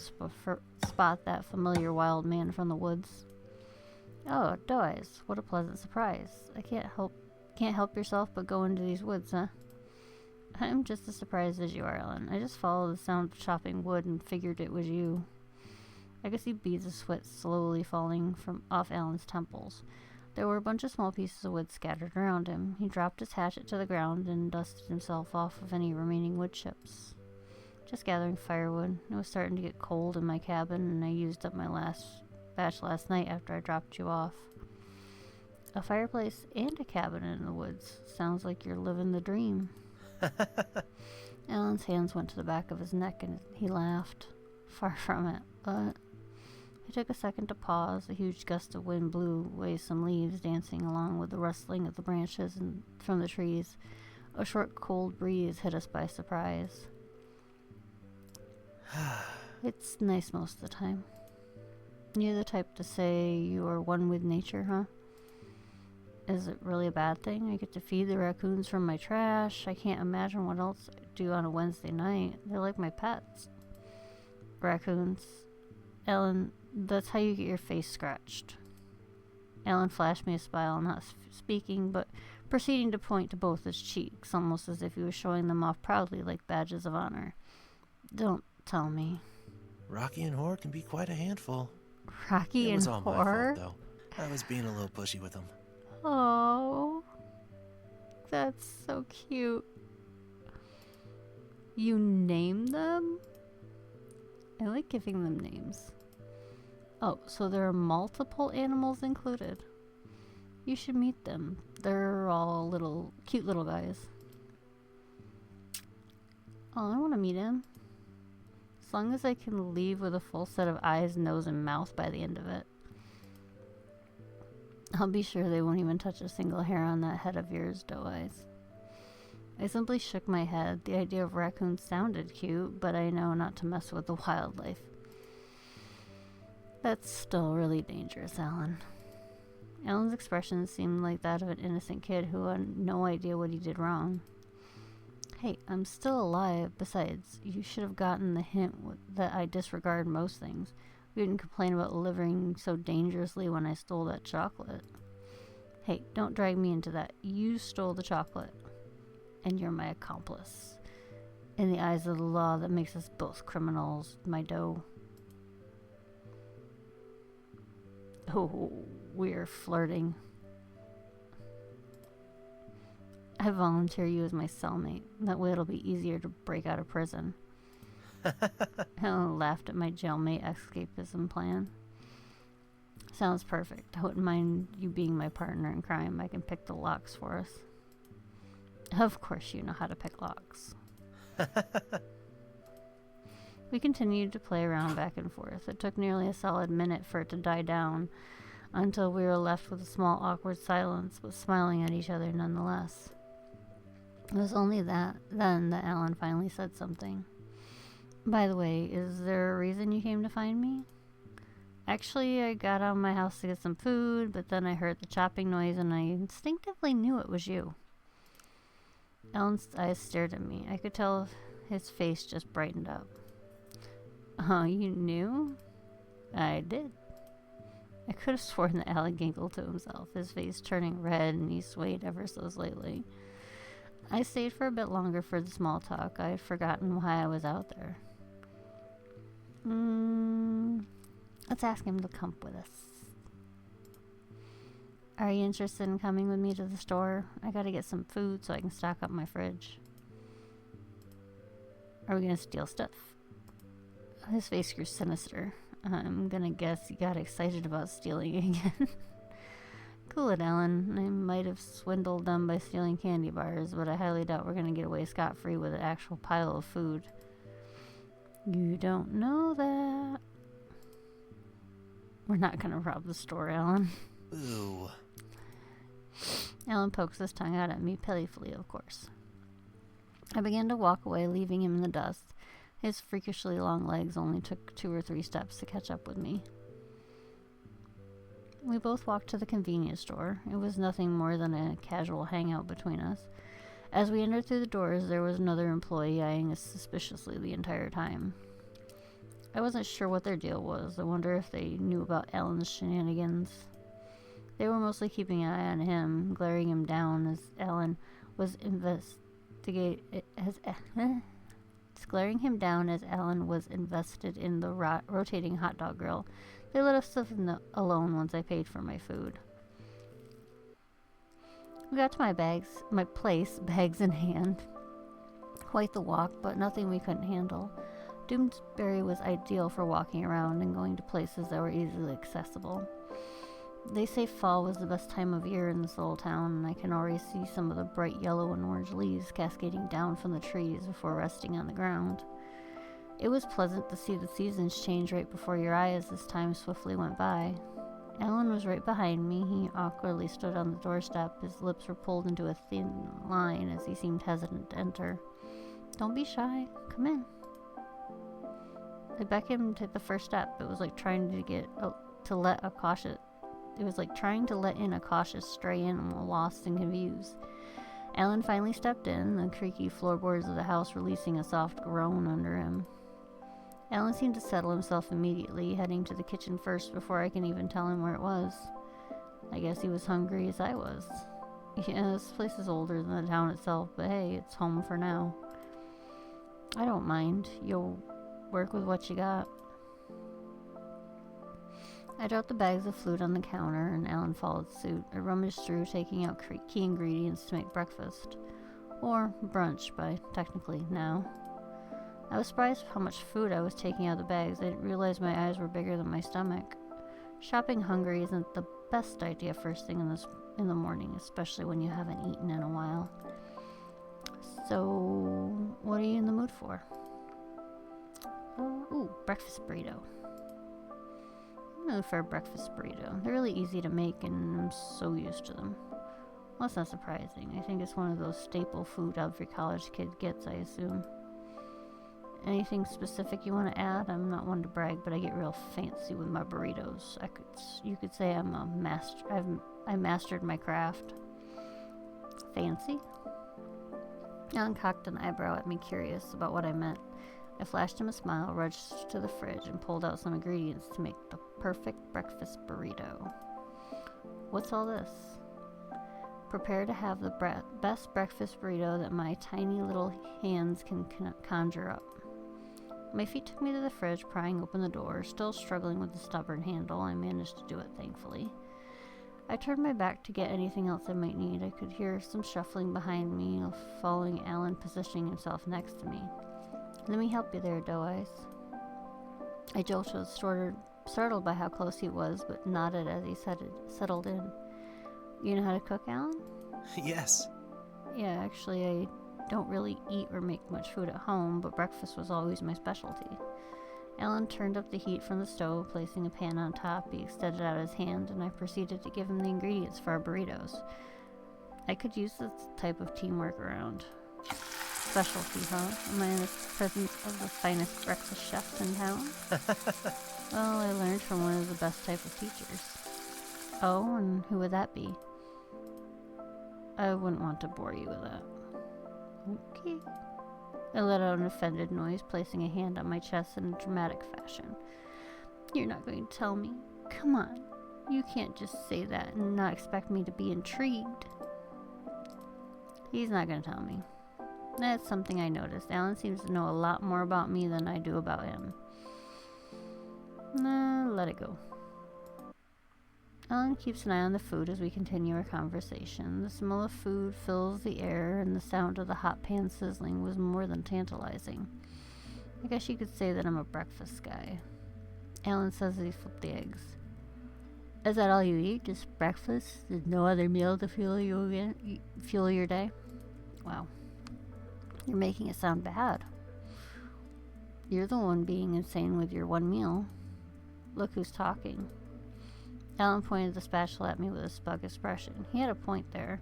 spot that familiar wild man from the woods. Oh, doe eyes! What a pleasant surprise! I can't help yourself but go into these woods, huh? I'm just as surprised as you are, Ellen. I just followed the sound of chopping wood and figured it was you. I could see beads of sweat slowly falling from off Alan's temples. There were a bunch of small pieces of wood scattered around him. He dropped his hatchet to the ground and dusted himself off of any remaining wood chips. Just gathering firewood. It was starting to get cold in my cabin, and I used up my last batch last night after I dropped you off. A fireplace and a cabin in the woods. Sounds like you're living the dream. Alan's hands went to the back of his neck, and he laughed. Far from it, but... I took a second to pause. A huge gust of wind blew away some leaves, dancing along with the rustling of the branches and from the trees. A short, cold breeze hit us by surprise. It's nice most of the time. You're the type to say you are one with nature, huh? Is it really a bad thing? I get to feed the raccoons from my trash. I can't imagine what else I do on a Wednesday night. They're like my pets. Raccoons. Ellen, that's how you get your face scratched. Alan flashed me a smile, not speaking, but proceeding to point to both his cheeks, almost as if he was showing them off proudly like badges of honor. Don't tell me. Rocky and Horror can be quite a handful. Rocky and It was all my Horror? fault, though. I was being a little pushy with them. Oh, that's so cute. You name them? I like giving them names. Oh, so there are multiple animals included. You should meet them. They're all cute little guys. Oh, I want to meet him. As long as I can leave with a full set of eyes, nose, and mouth by the end of it. I'll be sure they won't even touch a single hair on that head of yours, doe eyes. I simply shook my head. The idea of raccoons sounded cute, but I know not to mess with the wildlife. That's still really dangerous, Alan. Alan's expression seemed like that of an innocent kid who had no idea what he did wrong. Hey, I'm still alive. Besides, you should have gotten the hint that I disregard most things. You didn't complain about living so dangerously when I stole that chocolate. Hey, don't drag me into that. You stole the chocolate, and you're my accomplice. In the eyes of the law, that makes us both criminals, my doe. Oh, we're flirting. I volunteer you as my cellmate. That way it'll be easier to break out of prison. Helen laughed at my jailmate escapism plan. Sounds perfect. I wouldn't mind you being my partner in crime. I can pick the locks for us. Of course you know how to pick locks. We continued to play around back and forth. It took nearly a solid minute for it to die down, until we were left with a small awkward silence, but smiling at each other nonetheless. It was only then that Alan finally said something. By the way, is there a reason you came to find me? Actually, I got out of my house to get some food, but then I heard the chopping noise and I instinctively knew it was you. Alan's eyes stared at me. I could tell his face just brightened up. Oh, you knew? I did. I could have sworn that Alan giggled to himself, his face turning red and he swayed ever so slightly. I stayed for a bit longer for the small talk. I had forgotten why I was out there. Let's ask him to come with us. Are you interested in coming with me to the store? I gotta get some food so I can stock up my fridge. Are we gonna steal stuff? His face grew sinister. I'm gonna guess he got excited about stealing again. Cool it, Ellen. I might have swindled them by stealing candy bars, but I highly doubt we're gonna get away scot-free with an actual pile of food. You don't know that. We're not gonna rob the store, Alan. Ooh. Alan pokes his tongue out at me, playfully, of course. I began to walk away, leaving him in the dust. His freakishly long legs only took 2 or 3 steps to catch up with me. We both walked to the convenience store. It was nothing more than a casual hangout between us. As we entered through the doors, there was another employee eyeing us suspiciously the entire time. I wasn't sure what their deal was. I wonder if they knew about Alan's shenanigans. They were mostly keeping an eye on him, glaring him down as Alan was invested in the rotating hot dog grill. They let us alone once I paid for my food. We got to my place, bags in hand. Quite the walk, but nothing we couldn't handle. Doonesbury was ideal for walking around and going to places that were easily accessible. They say fall was the best time of year in this little town, and I can already see some of the bright yellow and orange leaves cascading down from the trees before resting on the ground. It was pleasant to see the seasons change right before your eyes as time swiftly went by. Alan was right behind me. He awkwardly stood on the doorstep. His lips were pulled into a thin line as he seemed hesitant to enter. Don't be shy. Come in. I beckoned him to take the first step. It was like trying to let in a cautious stray animal lost and confused. Alan finally stepped in, the creaky floorboards of the house releasing a soft groan under him. Alan seemed to settle himself immediately, heading to the kitchen first before I can even tell him where it was. I guess he was hungry as I was. Yeah, this place is older than the town itself, but hey, it's home for now. I don't mind. You'll work with what you got. I dropped the bags of food on the counter, and Alan followed suit. I rummaged through, taking out key ingredients to make breakfast. Or brunch, by technically now. I was surprised how much food I was taking out of the bags. I didn't realize my eyes were bigger than my stomach. Shopping hungry isn't the best idea first thing in the morning, especially when you haven't eaten in a while. So, what are you in the mood for? Ooh, breakfast burrito. I'm in the mood for a breakfast burrito. They're really easy to make, and I'm so used to them. Well, that's not surprising. I think it's one of those staple food every college kid gets, I assume. Anything specific you want to add? I'm not one to brag, but I get real fancy with my burritos. You could say I'm a master. I mastered my craft. Fancy? Alan cocked an eyebrow at me, curious about what I meant. I flashed him a smile, rushed to the fridge, and pulled out some ingredients to make the perfect breakfast burrito. What's all this? Prepare to have the best breakfast burrito that my tiny little hands can conjure up. My feet took me to the fridge, prying open the door. Still struggling with the stubborn handle, I managed to do it, thankfully. I turned my back to get anything else I might need. I could hear some shuffling behind me, following Alan positioning himself next to me. Let me help you there, Doe Eyes. I jolted, startled by how close he was, but nodded as he settled in. You know how to cook, Alan? Yes. Yeah, actually, I don't really eat or make much food at home, but breakfast was always my specialty. Alan turned up the heat from the stove, placing a pan on top. He extended out his hand, and I proceeded to give him the ingredients for our burritos. I could use this type of teamwork around. Specialty, huh? Am I in the presence of the finest breakfast chefs in town? Well, I learned from one of the best type of teachers. Oh, and who would that be? I wouldn't want to bore you with that. Okay. I let out an offended noise, placing a hand on my chest in a dramatic fashion. You're not going to tell me? Come on. You can't just say that and not expect me to be intrigued. He's not going to tell me. That's something I noticed. Alan seems to know a lot more about me than I do about him. Nah, let it go. Alan keeps an eye on the food as we continue our conversation. The smell of food fills the air, and the sound of the hot pan sizzling was more than tantalizing. I guess you could say that I'm a breakfast guy. Alan says as he flipped the eggs. Is that all you eat? Just breakfast? There's no other meal to fuel your day? Wow. You're making it sound bad. You're the one being insane with your one meal. Look who's talking. Alan pointed the spatula at me with a smug expression. He had a point there.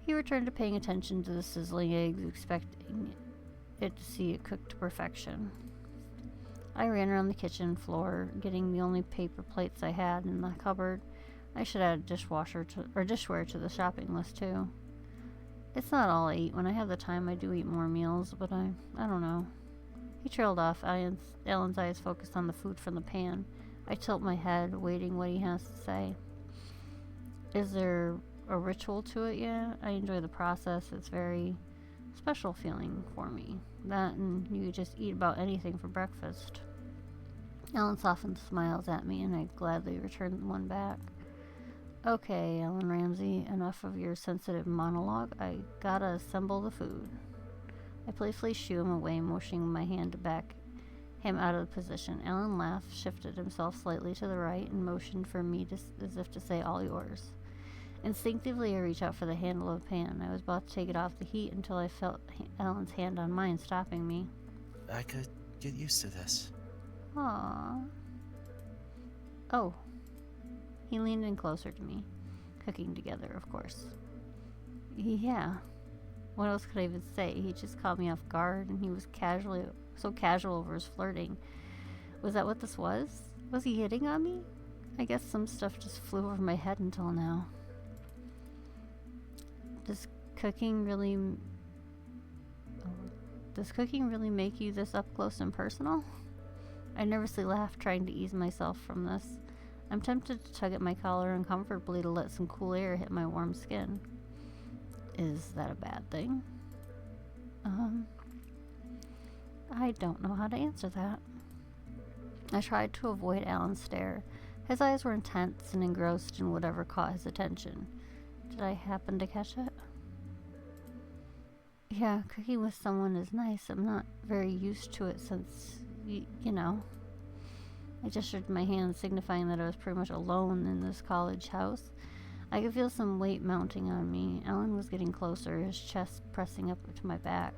He returned to paying attention to the sizzling eggs, expecting it to see it cooked to perfection. I ran around the kitchen floor, getting the only paper plates I had in the cupboard. I should add dishware to the shopping list too. It's not all I eat. When I have the time, I do eat more meals, but I don't know. He trailed off. Alan's eyes focused on the food from the pan. I tilt my head, waiting what he has to say. Is there a ritual to it yet? I enjoy the process. It's very special feeling for me. That and you just eat about anything for breakfast. Alan softened smiles at me, and I gladly returned one back. Okay, Alan Ramsey, enough of your sensitive monologue. I gotta assemble the food. I playfully shoo him away, motioning my hand to back him out of the position. Alan laughed, shifted himself slightly to the right, and motioned for me as if to say, all yours. Instinctively, I reached out for the handle of the pan. I was about to take it off the heat until I felt Alan's hand on mine, stopping me. I could get used to this. Aww. Oh. He leaned in closer to me. Cooking together, of course. Yeah. What else could I even say? He just caught me off guard, and he was so casual over his flirting. Was that what this was? Was he hitting on me? I guess some stuff just flew over my head until now. Does cooking really make you this up close and personal? I nervously laughed, trying to ease myself from this. I'm tempted to tug at my collar uncomfortably to let some cool air hit my warm skin. Is that a bad thing? I don't know how to answer that. I tried to avoid Alan's stare. His eyes were intense and engrossed in whatever caught his attention. Did I happen to catch it? Yeah, cooking with someone is nice. I'm not very used to it since, you know. I gestured my hand, signifying that I was pretty much alone in this college house. I could feel some weight mounting on me. Alan was getting closer, his chest pressing up to my back.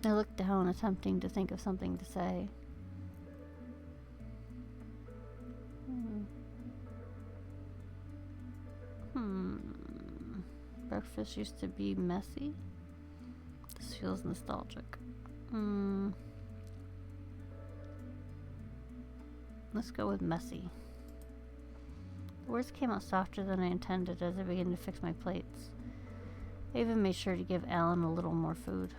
I looked down, attempting to think of something to say. Breakfast used to be messy. This feels nostalgic. Let's go with messy. The words came out softer than I intended as I began to fix my plates. I even made sure to give Alan a little more food.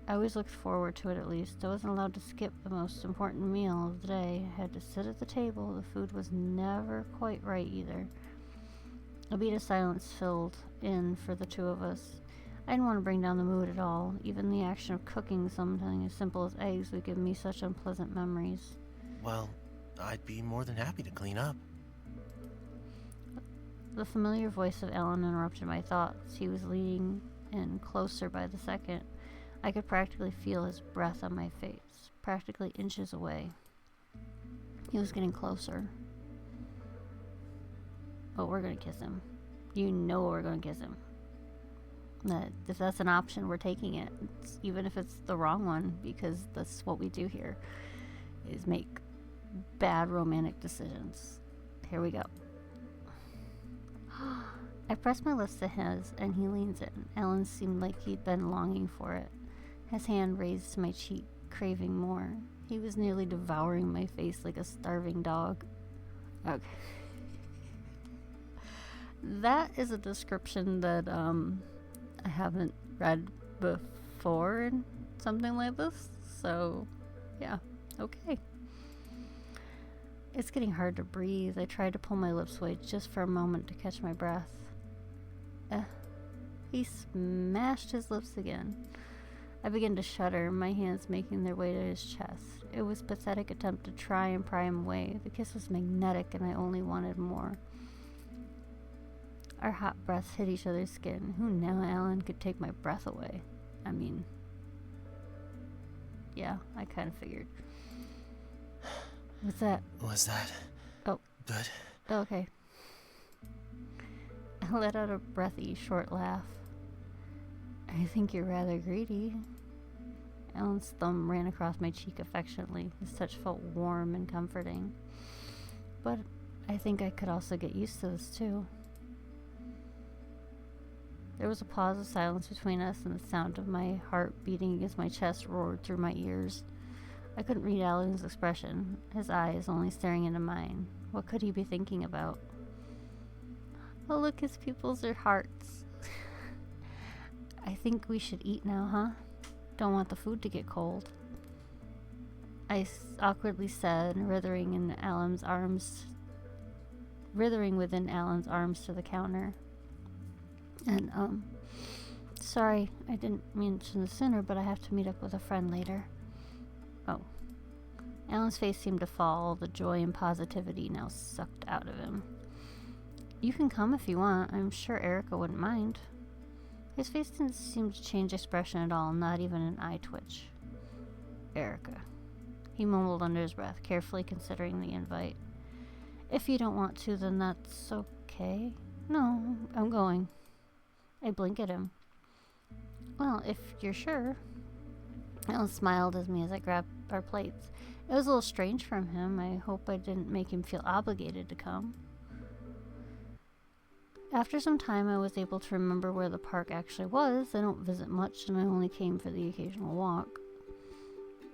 I always looked forward to it at least. I wasn't allowed to skip the most important meal of the day. I had to sit at the table. The food was never quite right either. A beat of silence filled in for the two of us. I didn't want to bring down the mood at all. Even the action of cooking something as simple as eggs would give me such unpleasant memories. Well, I'd be more than happy to clean up. The familiar voice of Alan interrupted my thoughts. He was leaning in closer by the second. I could practically feel his breath on my face, practically inches away. He was getting closer. But we're going to kiss him. You know we're going to kiss him. If that's an option, we're taking it. Even if it's the wrong one, because that's what we do here, is make bad romantic decisions. Here we go. I pressed my lips to his, and he leans in. Alan seemed like he'd been longing for it. His hand raised to my cheek, craving more. He was nearly devouring my face like a starving dog. Okay. That is a description that I haven't read before in something like this. So, yeah. Okay. It's getting hard to breathe. I tried to pull my lips away just for a moment to catch my breath. He smashed his lips again. I began to shudder, my hands making their way to his chest. It was a pathetic attempt to try and pry him away. The kiss was magnetic, and I only wanted more. Our hot breaths hit each other's skin. Who knew Alan could take my breath away? I mean, yeah, I kind of figured. What's that? Was that... Oh. good? Okay. I let out a breathy, short laugh. I think you're rather greedy. Alan's thumb ran across my cheek affectionately. His touch felt warm and comforting. But I think I could also get used to this too. There was a pause of silence between us, and the sound of my heart beating against my chest roared through my ears. I couldn't read Alan's expression, his eyes only staring into mine. What could he be thinking about? Oh, look, his pupils are hearts. I think we should eat now, huh? Don't want the food to get cold. I awkwardly said, writhing within Alan's arms to the counter. And, sorry, I didn't mention this sooner, but I have to meet up with a friend later. Oh. Alan's face seemed to fall, the joy and positivity now sucked out of him. You can come if you want. I'm sure Erica wouldn't mind. His face didn't seem to change expression at all, not even an eye twitch. Erica. He mumbled under his breath, carefully considering the invite. If you don't want to, then that's okay. No, I'm going. I blinked at him. Well, if you're sure. Alan smiled at me as I grabbed our plates. It was a little strange from him. I hope I didn't make him feel obligated to come. After some time, I was able to remember where the park actually was. I don't visit much, and I only came for the occasional walk.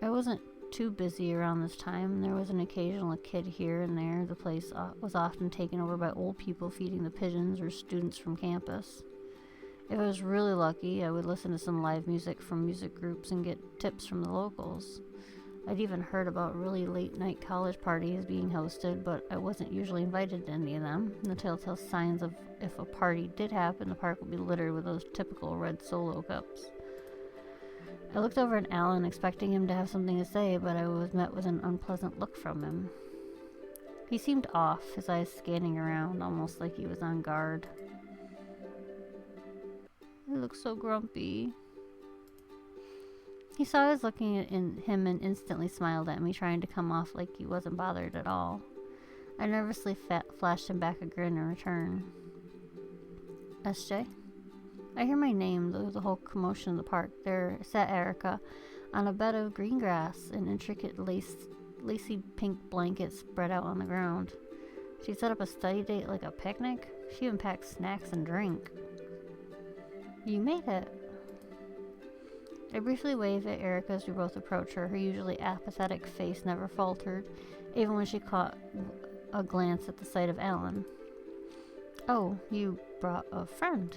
I wasn't too busy around this time. There was an occasional kid here and there. The place was often taken over by old people feeding the pigeons or students from campus. If I was really lucky, I would listen to some live music from music groups and get tips from the locals. I'd even heard about really late-night college parties being hosted, but I wasn't usually invited to any of them. The telltale signs of if a party did happen, the park would be littered with those typical red Solo cups. I looked over at Alan, expecting him to have something to say, but I was met with an unpleasant look from him. He seemed off, his eyes scanning around, almost like he was on guard. He looked so grumpy. He saw I was looking at him and instantly smiled at me, trying to come off like he wasn't bothered at all. I nervously flashed him back a grin in return. SJ? I hear my name through the whole commotion of the park. There sat Erica on a bed of green grass, an intricate lacy pink blanket spread out on the ground. She set up a study date like a picnic. She even packed snacks and drink. You made it. I briefly waved at Erica as we both approached her. Her usually apathetic face never faltered, even when she caught a glance at the sight of Alan. Oh, you brought a friend.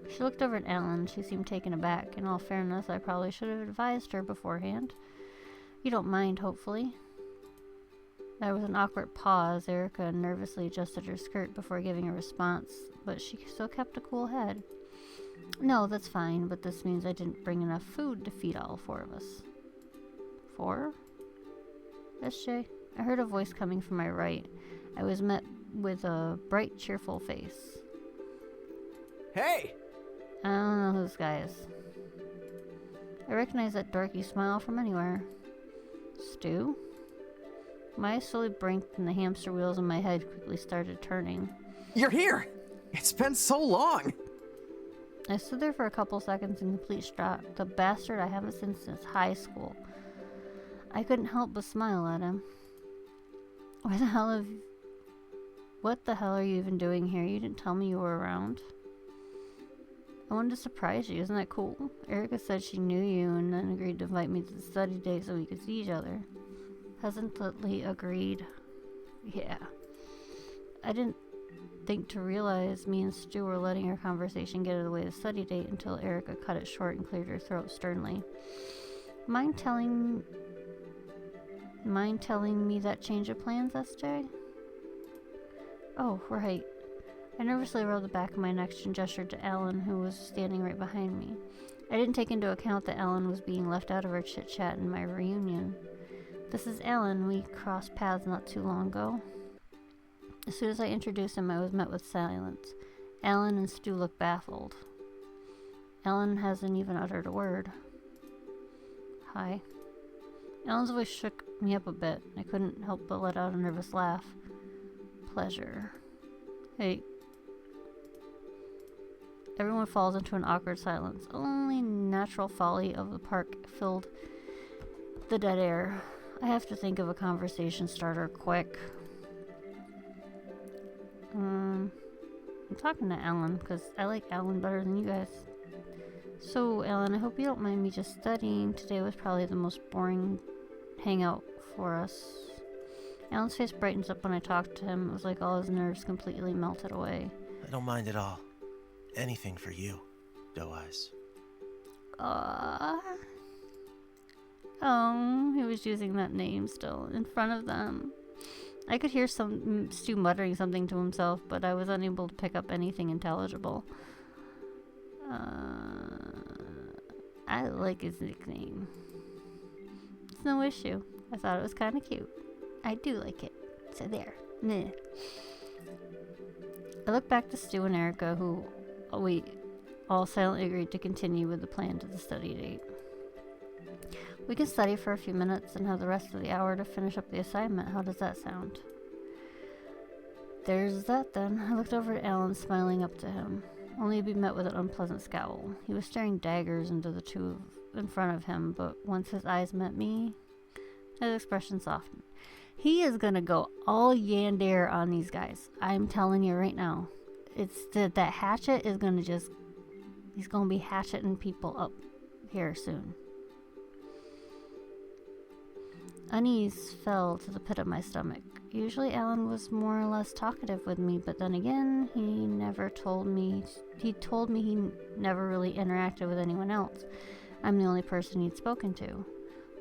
She looked over at Ellen. She seemed taken aback. In all fairness, I probably should have advised her beforehand. You don't mind, hopefully. There was an awkward pause. Erica nervously adjusted her skirt before giving a response, but she still kept a cool head. No, that's fine, but this means I didn't bring enough food to feed all 4 of us. 4? SJ? I heard a voice coming from my right. I was met with a bright, cheerful face. Hey! I don't know who this guy is. I recognize that dorky smile from anywhere. Stu? My eyes slowly blinked and the hamster wheels in my head quickly started turning. You're here! It's been so long! I stood there for a couple seconds in complete shock. The bastard I haven't seen since high school. I couldn't help but smile at him. What the hell are you even doing here? You didn't tell me you were around. I wanted to surprise you. Isn't that cool? Erica said she knew you and then agreed to invite me to the study day so we could see each other. Hesitantly agreed. Yeah. I didn't think to realize me and Stu were letting our conversation get in the way of the study date until Erica cut it short and cleared her throat sternly. Mind telling me that change of plans, SJ? Oh, right. I nervously rolled the back of my neck and gestured to Alan, who was standing right behind me. I didn't take into account that Alan was being left out of our chit-chat in my reunion. This is Alan. We crossed paths not too long ago. As soon as I introduced him, I was met with silence. Alan and Stu looked baffled. Alan hasn't even uttered a word. Hi. Alan's voice shook me up a bit. I couldn't help but let out a nervous laugh. Pleasure. Hey. Everyone falls into an awkward silence. Only natural folly of the park filled the dead air. I have to think of a conversation starter quick. I'm talking to Alan because I like Alan better than you guys. So, Alan, I hope you don't mind me just studying. Today was probably the most boring hangout for us. Alan's face brightens up when I talked to him. It was like all his nerves completely melted away. I don't mind at all. Anything for you, Doe Eyes. Oh, he was using that name still in front of them. I could hear Stu muttering something to himself, but I was unable to pick up anything intelligible. I like his nickname. It's no issue. I thought it was kind of cute. I do like it. So there. Meh. I looked back to Stu and Erica, who we all silently agreed to continue with the plan to the study date. We can study for a few minutes and have the rest of the hour to finish up the assignment. How does that sound? There's that then. I looked over at Alan, smiling up to him, only to be met with an unpleasant scowl. He was staring daggers into the two in front of him, but once his eyes met me, his expression softened. He is gonna go all Yandere on these guys. I'm telling you right now. It's that Hatchet is gonna he's gonna be hatcheting people up here soon. Unease fell to the pit of my stomach. Usually Alan was more or less talkative with me, but then again, he told me he never really interacted with anyone else. I'm the only person he'd spoken to.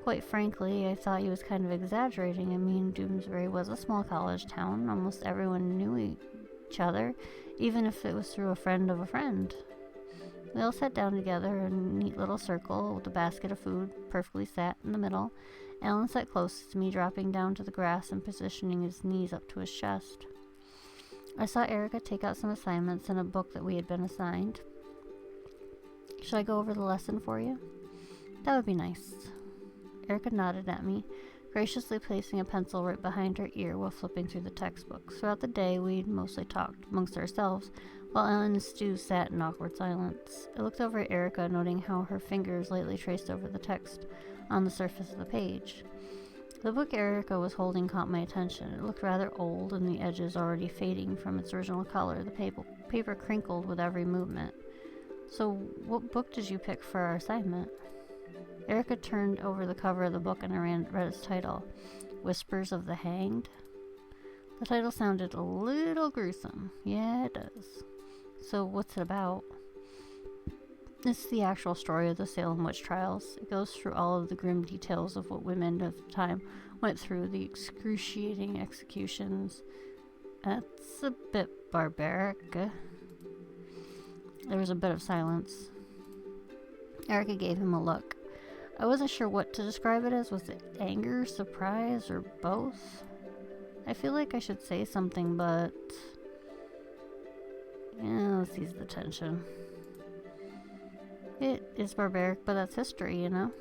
Quite frankly, I thought he was kind of exaggerating. I mean, Doomsbury was a small college town. Almost everyone knew each other, even if it was through a friend of a friend. We all sat down together in a neat little circle with a basket of food perfectly sat in the middle. Alan sat closest to me, dropping down to the grass and positioning his knees up to his chest. I saw Erica take out some assignments and a book that we had been assigned. Should I go over the lesson for you? That would be nice. Erica nodded at me, graciously placing a pencil right behind her ear while flipping through the textbooks. Throughout the day, we mostly talked amongst ourselves, while Ellen and Stu sat in awkward silence. I looked over at Erica, noting how her fingers lightly traced over the text on the surface of the page. The book Erica was holding caught my attention. It looked rather old, and the edges already fading from its original color. The paper crinkled with every movement. So, what book did you pick for our assignment? Erica turned over the cover of the book and I read its title, Whispers of the Hanged. The title sounded a little gruesome. Yeah, it does. So what's it about? It's the actual story of the Salem witch trials. It goes through all of the grim details of what women of the time went through, the excruciating executions. That's a bit barbaric. There was a bit of silence. Erica gave him a look. I wasn't sure what to describe it as. Was it anger, surprise, or both? I feel like I should say something, but... yeah, let's ease the tension. It is barbaric, but that's history, you know?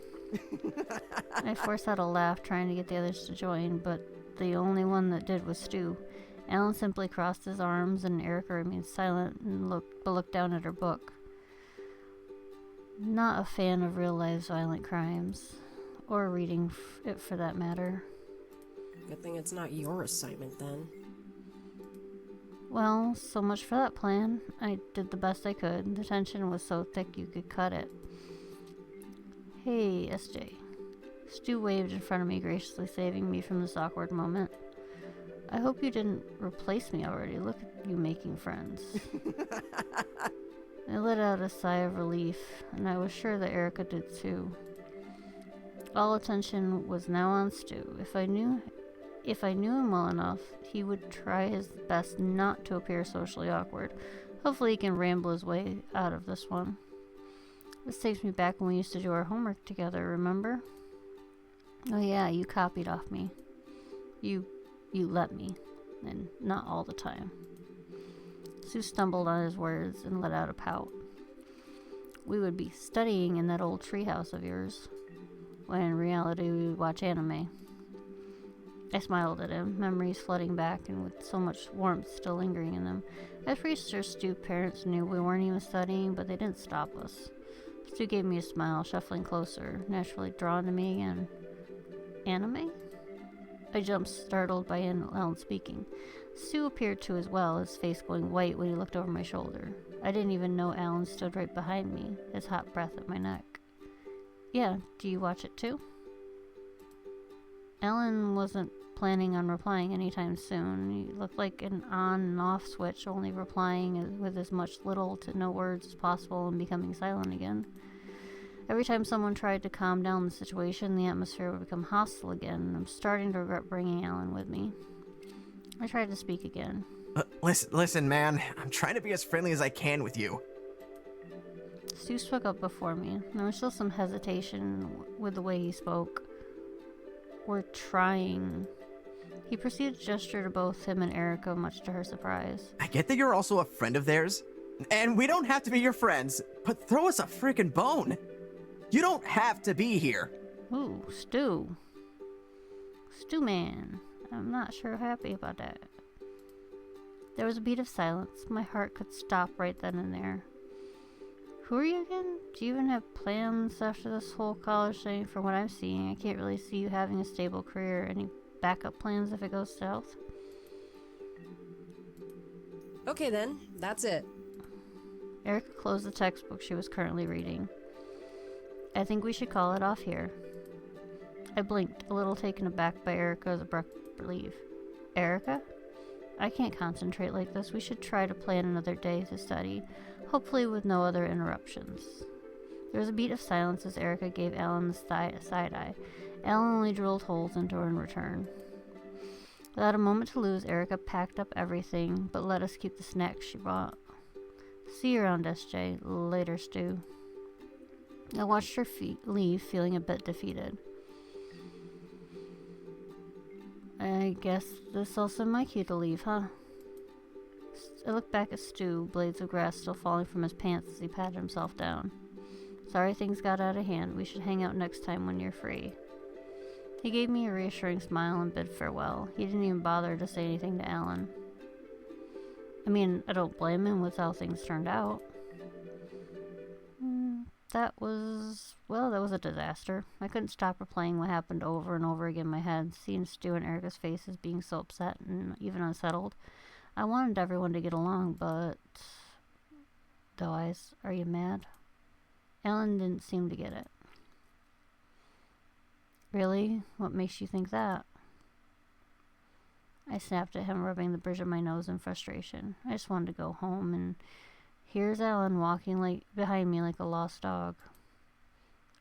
I forced out a laugh, trying to get the others to join, but the only one that did was Stu. Alan simply crossed his arms, and Erica remained silent and looked down at her book. Not a fan of real-life violent crimes, or reading it for that matter. Good thing it's not your assignment, then. Well, so much for that plan. I did the best I could. The tension was so thick you could cut it. Hey, SJ. Stu waved in front of me, graciously saving me from this awkward moment. I hope you didn't replace me already. Look at you making friends. I let out a sigh of relief, and I was sure that Erica did too. All attention was now on Stu. If I knew him well enough, he would try his best not to appear socially awkward. Hopefully he can ramble his way out of this one. This takes me back when we used to do our homework together, remember? Oh yeah, you copied off me. You let me, and not all the time. Sue stumbled on his words and let out a pout. We would be studying in that old treehouse of yours, when in reality we would watch anime. I smiled at him, memories flooding back and with so much warmth still lingering in them. At first, Stu's parents knew we weren't even studying, but they didn't stop us. Stu gave me a smile, shuffling closer, naturally drawn to me again. Anime? I jumped, startled by Alan speaking. Stu appeared to as well, his face going white when he looked over my shoulder. I didn't even know Alan stood right behind me, his hot breath at my neck. Yeah, do you watch it too? Alan wasn't planning on replying anytime soon. He looked like an on and off switch, only replying with as much little to no words as possible and becoming silent again. Every time someone tried to calm down the situation, the atmosphere would become hostile again, and I'm starting to regret bringing Alan with me. I tried to speak again. Listen, man. I'm trying to be as friendly as I can with you. Stu spoke up before me. There was still some hesitation with the way he spoke. We're trying. He proceeded to gesture to both him and Erica, much to her surprise. I get that you're also a friend of theirs, and we don't have to be your friends, but throw us a freaking bone. You don't have to be here. Ooh, Stu. Stu man. I'm not sure happy about that. There was a beat of silence. My heart could stop right then and there. Who are you again? Do you even have plans after this whole college thing? From what I'm seeing, I can't really see you having a stable career. Any backup plans if it goes south? Okay then, that's it. Erica closed the textbook she was currently reading. I think we should call it off here. I blinked, a little taken aback by Erica's abrupt leave. Erica? I can't concentrate like this. We should try to plan another day to study, hopefully with no other interruptions. There was a beat of silence as Erica gave Alan the side eye. Alan only drilled holes into her in return. Without a moment to lose, Erica packed up everything, but let us keep the snacks she brought. See you around, SJ. Later, Stu. I watched her leave, feeling a bit defeated. I guess this also my cue to leave, huh? I looked back at Stu, blades of grass still falling from his pants as he patted himself down. Sorry things got out of hand. We should hang out next time when you're free. He gave me a reassuring smile and bid farewell. He didn't even bother to say anything to Alan. I mean, I don't blame him with how things turned out. That was a disaster. I couldn't stop replaying what happened over and over again in my head, seeing Stu and Erica's faces being so upset and even unsettled. I wanted everyone to get along, but... Though eyes, are you mad? Alan didn't seem to get it. Really? What makes you think that? I snapped at him, rubbing the bridge of my nose in frustration. I just wanted to go home, and Here's Alan walking like behind me like a lost dog.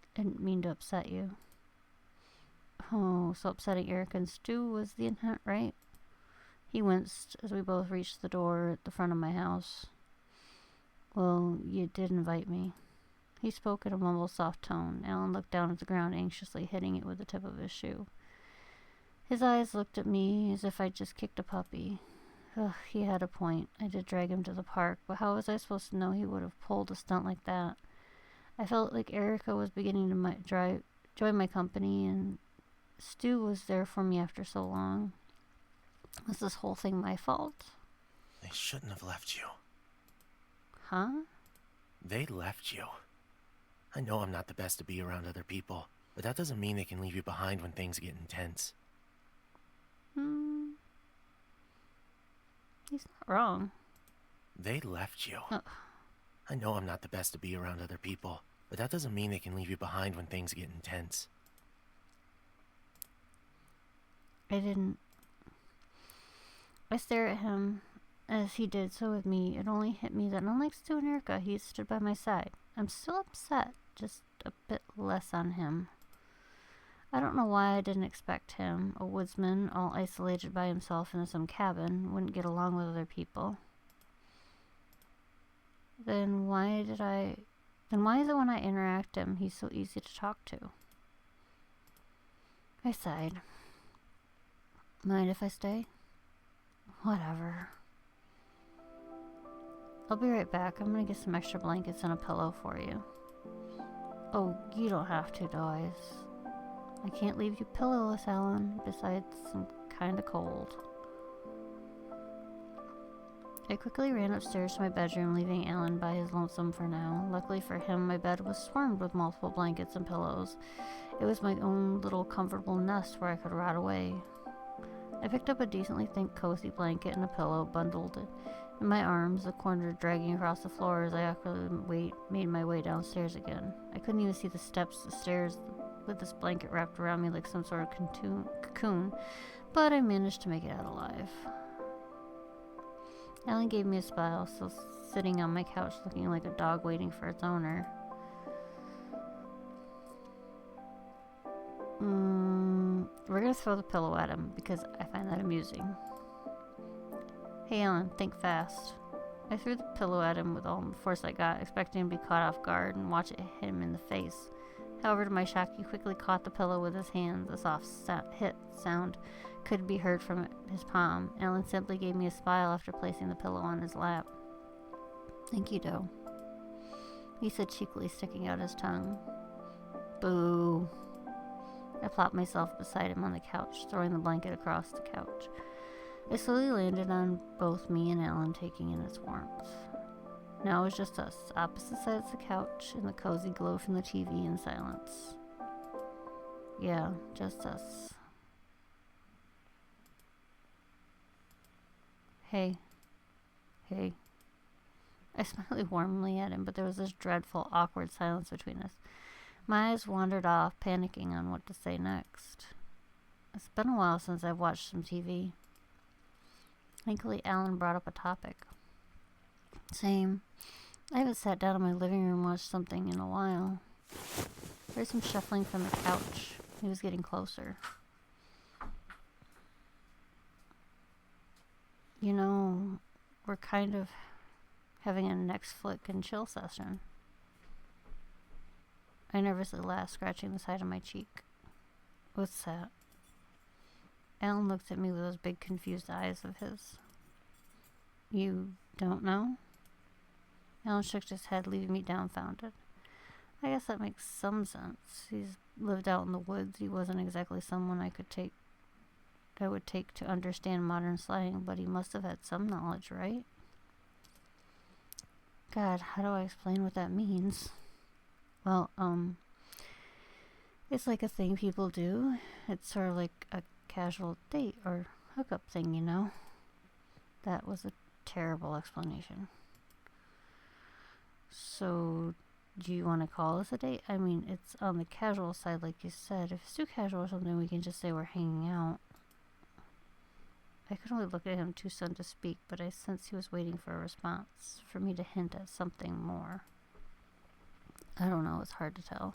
I didn't mean to upset you. Oh, so upsetting Erica and Stu was the intent, right? He winced as we both reached the door at the front of my house. Well, you did invite me. He spoke in a mumble, soft tone. Alan looked down at the ground, anxiously hitting it with the tip of his shoe. His eyes looked at me as if I'd just kicked a puppy. Ugh, he had a point. I did drag him to the park, but how was I supposed to know he would have pulled a stunt like that? I felt like Erica was beginning to join my company, and Stu was there for me after so long. Was this whole thing my fault? They shouldn't have left you. Huh? They left you. I know I'm not the best to be around other people, but that doesn't mean they can leave you behind when things get intense. He's not wrong. They left you. I know I'm not the best to be around other people, but that doesn't mean they can leave you behind when things get intense. I didn't. I stare at him as he did so with me. It only hit me that unlike Stu and Erica, he stood by my side. I'm still upset, just a bit less on him. I don't know why I didn't expect him, a woodsman, all isolated by himself in some cabin, wouldn't get along with other people. Then why is it when I interact him, he's so easy to talk to? I sighed. Mind if I stay? Whatever. I'll be right back. I'm gonna get some extra blankets and a pillow for you. Oh, you don't have to, guys. I can't leave you pillowless, Alan. Besides, I'm kinda cold. I quickly ran upstairs to my bedroom, leaving Alan by his lonesome for now. Luckily for him, my bed was swarmed with multiple blankets and pillows. It was my own little comfortable nest where I could rot away. I picked up a decently thick, cozy blanket and a pillow, bundled it in my arms, the corner dragging across the floor as I awkwardly made my way downstairs again. I couldn't even see the steps, the stairs, with this blanket wrapped around me like some sort of cocoon, but I managed to make it out alive. Alan gave me a smile, still sitting on my couch looking like a dog waiting for its owner. We're gonna throw the pillow at him because I find that amusing. Hey Alan, think fast. I threw the pillow at him with all the force I got, expecting him to be caught off guard and watch it hit him in the face. However, to my shock, he quickly caught the pillow with his hand. The soft hit sound could be heard from his palm. Alan simply gave me a smile after placing the pillow on his lap. Thank you, Doe, he said cheekily, sticking out his tongue. Boo. I plopped myself beside him on the couch, throwing the blanket across the couch. It slowly landed on both me and Alan, taking in its warmth. Now it was just us, opposite sides of the couch, in the cozy glow from the TV in silence. Yeah, just us. Hey. I smiled warmly at him, but there was this dreadful, awkward silence between us. My eyes wandered off, panicking on what to say next. It's been a while since I've watched some TV. Thankfully, Alan brought up a topic. Same. I haven't sat down in my living room and watched something in a while. There's some shuffling from the couch. He was getting closer. You know, we're kind of having a next flick and chill session. I nervously laughed, scratching the side of my cheek. What's that? Alan looked at me with those big confused eyes of his. You don't know? Alan shook his head, leaving me dumbfounded. I guess that makes some sense. He's lived out in the woods. He wasn't exactly someone I would take to understand modern slang, but he must have had some knowledge, right? God, how do I explain what that means? Well, it's like a thing people do. It's sort of like a casual date or hookup thing, you know? That was a terrible explanation. So, do you want to call this a date? I mean, it's on the casual side, like you said. If it's too casual or something, we can just say we're hanging out. I could only look at him too soon to speak, but I sensed he was waiting for a response, for me to hint at something more. I don't know, it's hard to tell.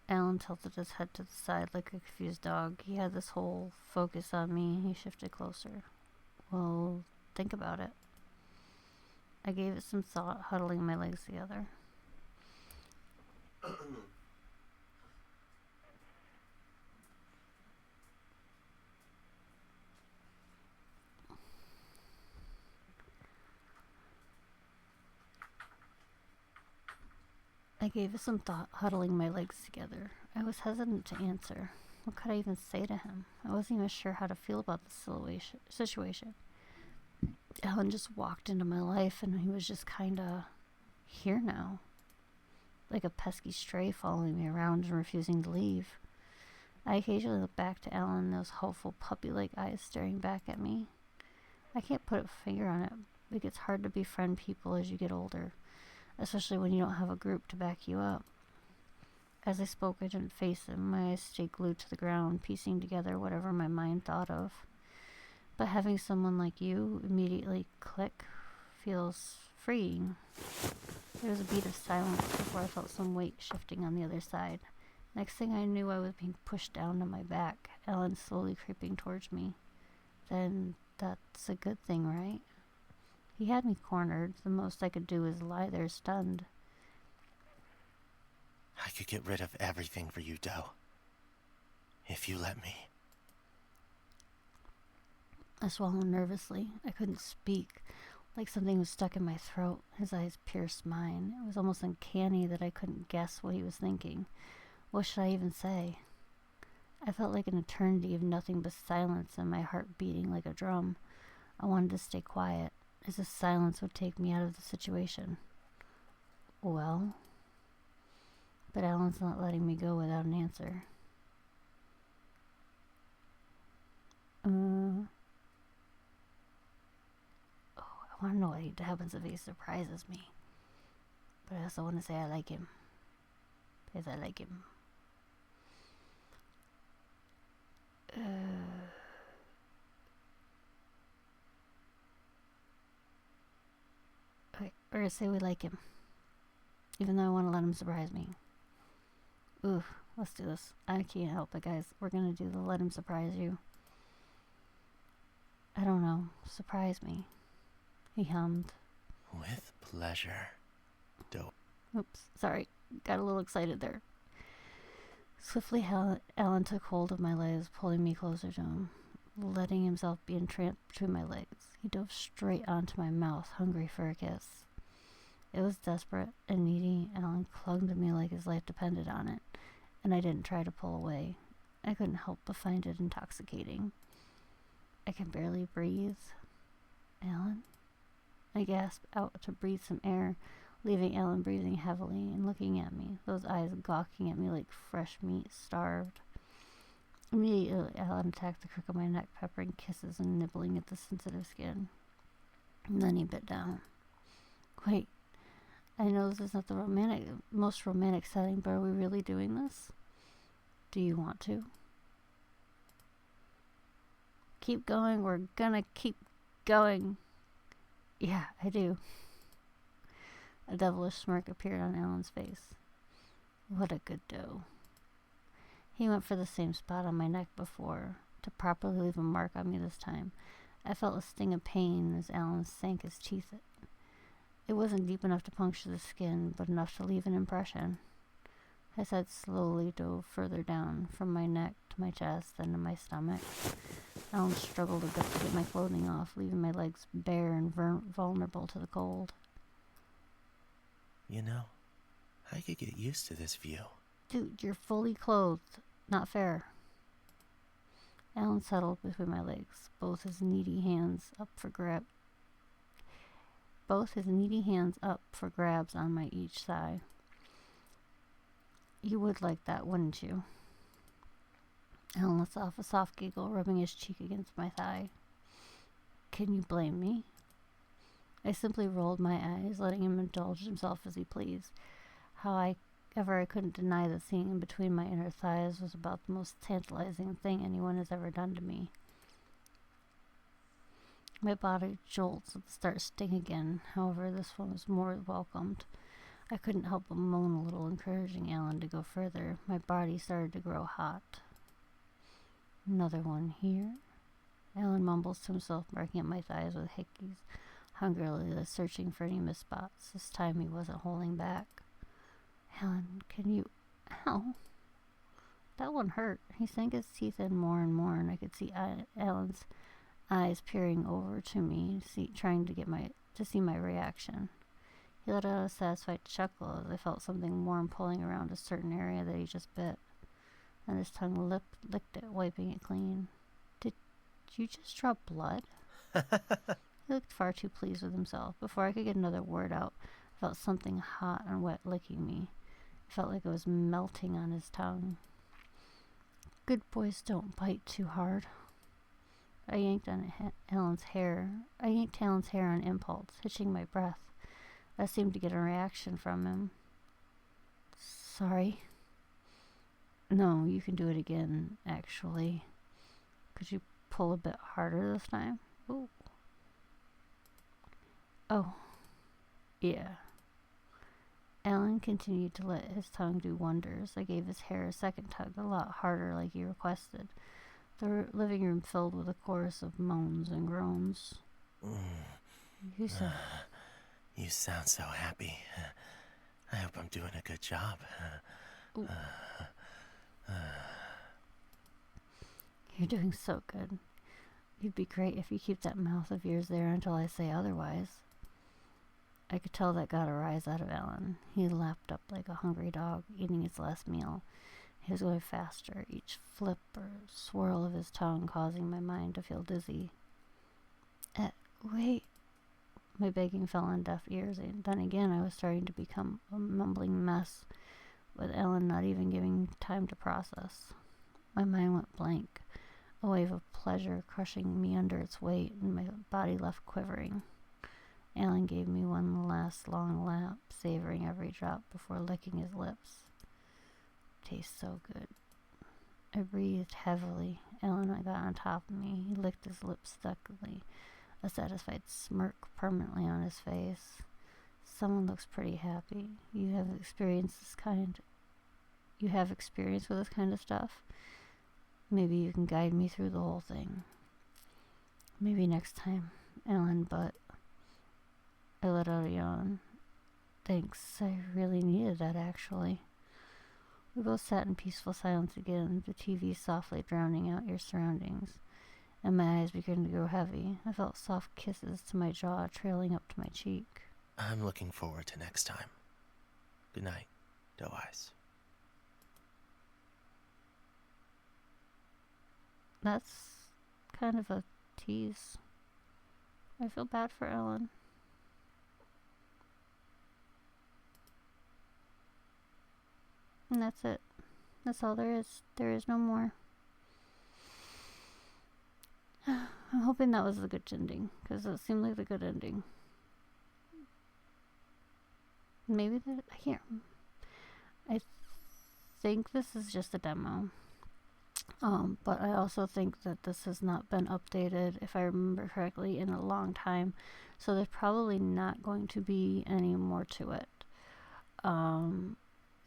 Alan tilted his head to the side like a confused dog. He had this whole focus on me. He shifted closer. Well, think about it. I gave it some thought, huddling my legs together. I gave it some thought, huddling my legs together. I was hesitant to answer. What could I even say to him? I wasn't even sure how to feel about the situation. Alan just walked into my life, and he was just kinda here now. Like a pesky stray following me around and refusing to leave. I occasionally look back to Alan, those hopeful puppy-like eyes staring back at me. I can't put a finger on it. It gets hard to befriend people as you get older, especially when you don't have a group to back you up. As I spoke, I didn't face him. My eyes stayed glued to the ground, piecing together whatever my mind thought of. But having someone like you immediately click feels freeing. There was a beat of silence before I felt some weight shifting on the other side. Next thing I knew, I was being pushed down to my back, Ellen slowly creeping towards me. Then that's a good thing, right? He had me cornered. The most I could do is lie there stunned. I could get rid of everything for you, Doe. If you let me. I swallowed nervously. I couldn't speak, like something was stuck in my throat. His eyes pierced mine. It was almost uncanny that I couldn't guess what he was thinking. What should I even say? I felt like an eternity of nothing but silence and my heart beating like a drum. I wanted to stay quiet, as if silence would take me out of the situation. Well? But Alan's not letting me go without an answer. I want to know what happens if he surprises me. But I also want to say I like him. Because I like him. Okay, we're going to say we like him. Even though I want to let him surprise me. Ooh, let's do this. I can't help it, guys. We're going to do the let him surprise you. I don't know. Surprise me. He hummed. With pleasure, Doe. Oops, sorry. Got a little excited there. Swiftly, Alan took hold of my legs, pulling me closer to him, letting himself be entranced between my legs. He dove straight onto my mouth, hungry for a kiss. It was desperate and needy. Alan clung to me like his life depended on it, and I didn't try to pull away. I couldn't help but find it intoxicating. I can barely breathe. Alan? I gasped out to breathe some air, leaving Alan breathing heavily and looking at me, those eyes gawking at me like fresh meat, starved. Immediately, Alan attacked the crook of my neck, peppering kisses and nibbling at the sensitive skin. And then he bit down. Wait, I know this is not the most romantic setting, but are we really doing this? Do you want to? Keep going, we're gonna keep going. Yeah, I do. A devilish smirk appeared on Alan's face. What a good doe. He went for the same spot on my neck before, to properly leave a mark on me this time. I felt a sting of pain as Alan sank his teeth. It wasn't deep enough to puncture the skin, but enough to leave an impression. His head slowly dove further down, from my neck to my chest, then to my stomach. Alan struggled a bit to get my clothing off, leaving my legs bare and vulnerable to the cold. You know, I could get used to this view. Dude, you're fully clothed. Not fair. Alan settled between my legs, both his needy hands up for grabs on my each thigh. You would like that, wouldn't you? Alan lets off a soft giggle, rubbing his cheek against my thigh. Can you blame me? I simply rolled my eyes, letting him indulge himself as he pleased. However, I couldn't deny that seeing in between my inner thighs was about the most tantalizing thing anyone has ever done to me. My body jolts at the start sting again. However, this one was more welcomed. I couldn't help but moan a little, encouraging Alan to go further. My body started to grow hot. Another one here. Alan mumbles to himself, marking at my thighs with hickeys, hungrily searching for any missed spots. This time he wasn't holding back. Alan, can you... Ow. That one hurt. He sank his teeth in more and more, and I could see Alan's eyes peering over to me, trying to see my reaction. He let out a satisfied chuckle as I felt something warm pulling around a certain area that he just bit, and his tongue licked it, wiping it clean. Did you just drop blood? He looked far too pleased with himself. Before I could get another word out, I felt something hot and wet licking me. It felt like it was melting on his tongue. Good boys don't bite too hard. I yanked Alan's hair on impulse, hitching my breath. I seemed to get a reaction from him. Sorry. No, you can do it again, actually. Could you pull a bit harder this time? Ooh. Oh. Yeah. Alan continued to let his tongue do wonders. I gave his hair a second tug, a lot harder like he requested. The living room filled with a chorus of moans and groans. You sound so happy. I hope I'm doing a good job. You're doing so good. You'd be great if you keep that mouth of yours there until I say otherwise. I could tell that got a rise out of Alan. He lapped up like a hungry dog, eating his last meal. He was going faster, each flip or swirl of his tongue causing my mind to feel dizzy. Wait. My begging fell on deaf ears, and then again I was starting to become a mumbling mess, with Alan not even giving time to process. My mind went blank, a wave of pleasure crushing me under its weight, and my body left quivering. Alan gave me one last long lap, savoring every drop before licking his lips. Tastes so good. I breathed heavily. Alan got on top of me. He licked his lips stuckily, a satisfied smirk permanently on his face. Someone looks pretty happy. You have experience with this kind of stuff. Maybe you can guide me through the whole thing. Maybe next time, Alan, but... I let out a yawn. Thanks, I really needed that, actually. We both sat in peaceful silence again, the TV softly drowning out your surroundings, and my eyes began to grow heavy. I felt soft kisses to my jaw trailing up to my cheek. I'm looking forward to next time. Good night, Doe Eyes. That's kind of a tease. I feel bad for Ellen. And that's it. That's all there is. There is no more. I'm hoping that was a good ending, because it seemed like a good ending. Maybe that... I can't... I think this is just a demo. But I also think that this has not been updated, if I remember correctly, in a long time. So there's probably not going to be any more to it.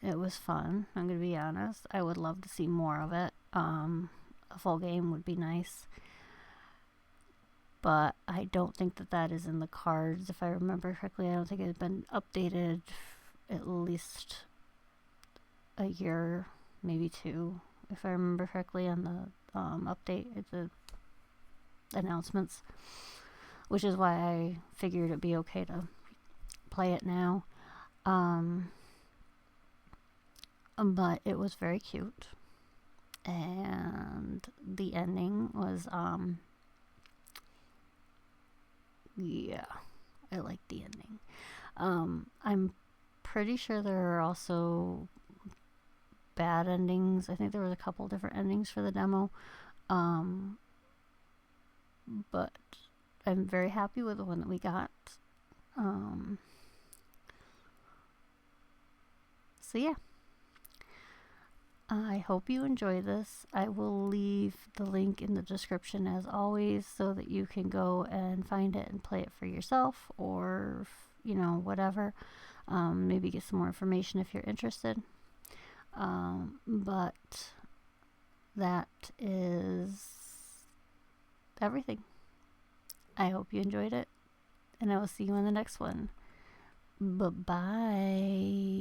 It was fun, I'm going to be honest. I would love to see more of it. A full game would be nice. But I don't think that that is in the cards, if I remember correctly. I don't think it has been updated at least a year, maybe 2, if I remember correctly, on the update, the announcements. Which is why I figured it'd be okay to play it now. But it was very cute. And the ending was, yeah, I liked the ending. I'm pretty sure there are also bad endings. I think there was a couple different endings for the demo. But I'm very happy with the one that we got. So yeah. I hope you enjoy this. I will leave the link in the description as always so that you can go and find it and play it for yourself or, whatever. Maybe get some more information if you're interested. But that is everything. I hope you enjoyed it, and I will see you in the next one. Bye-bye.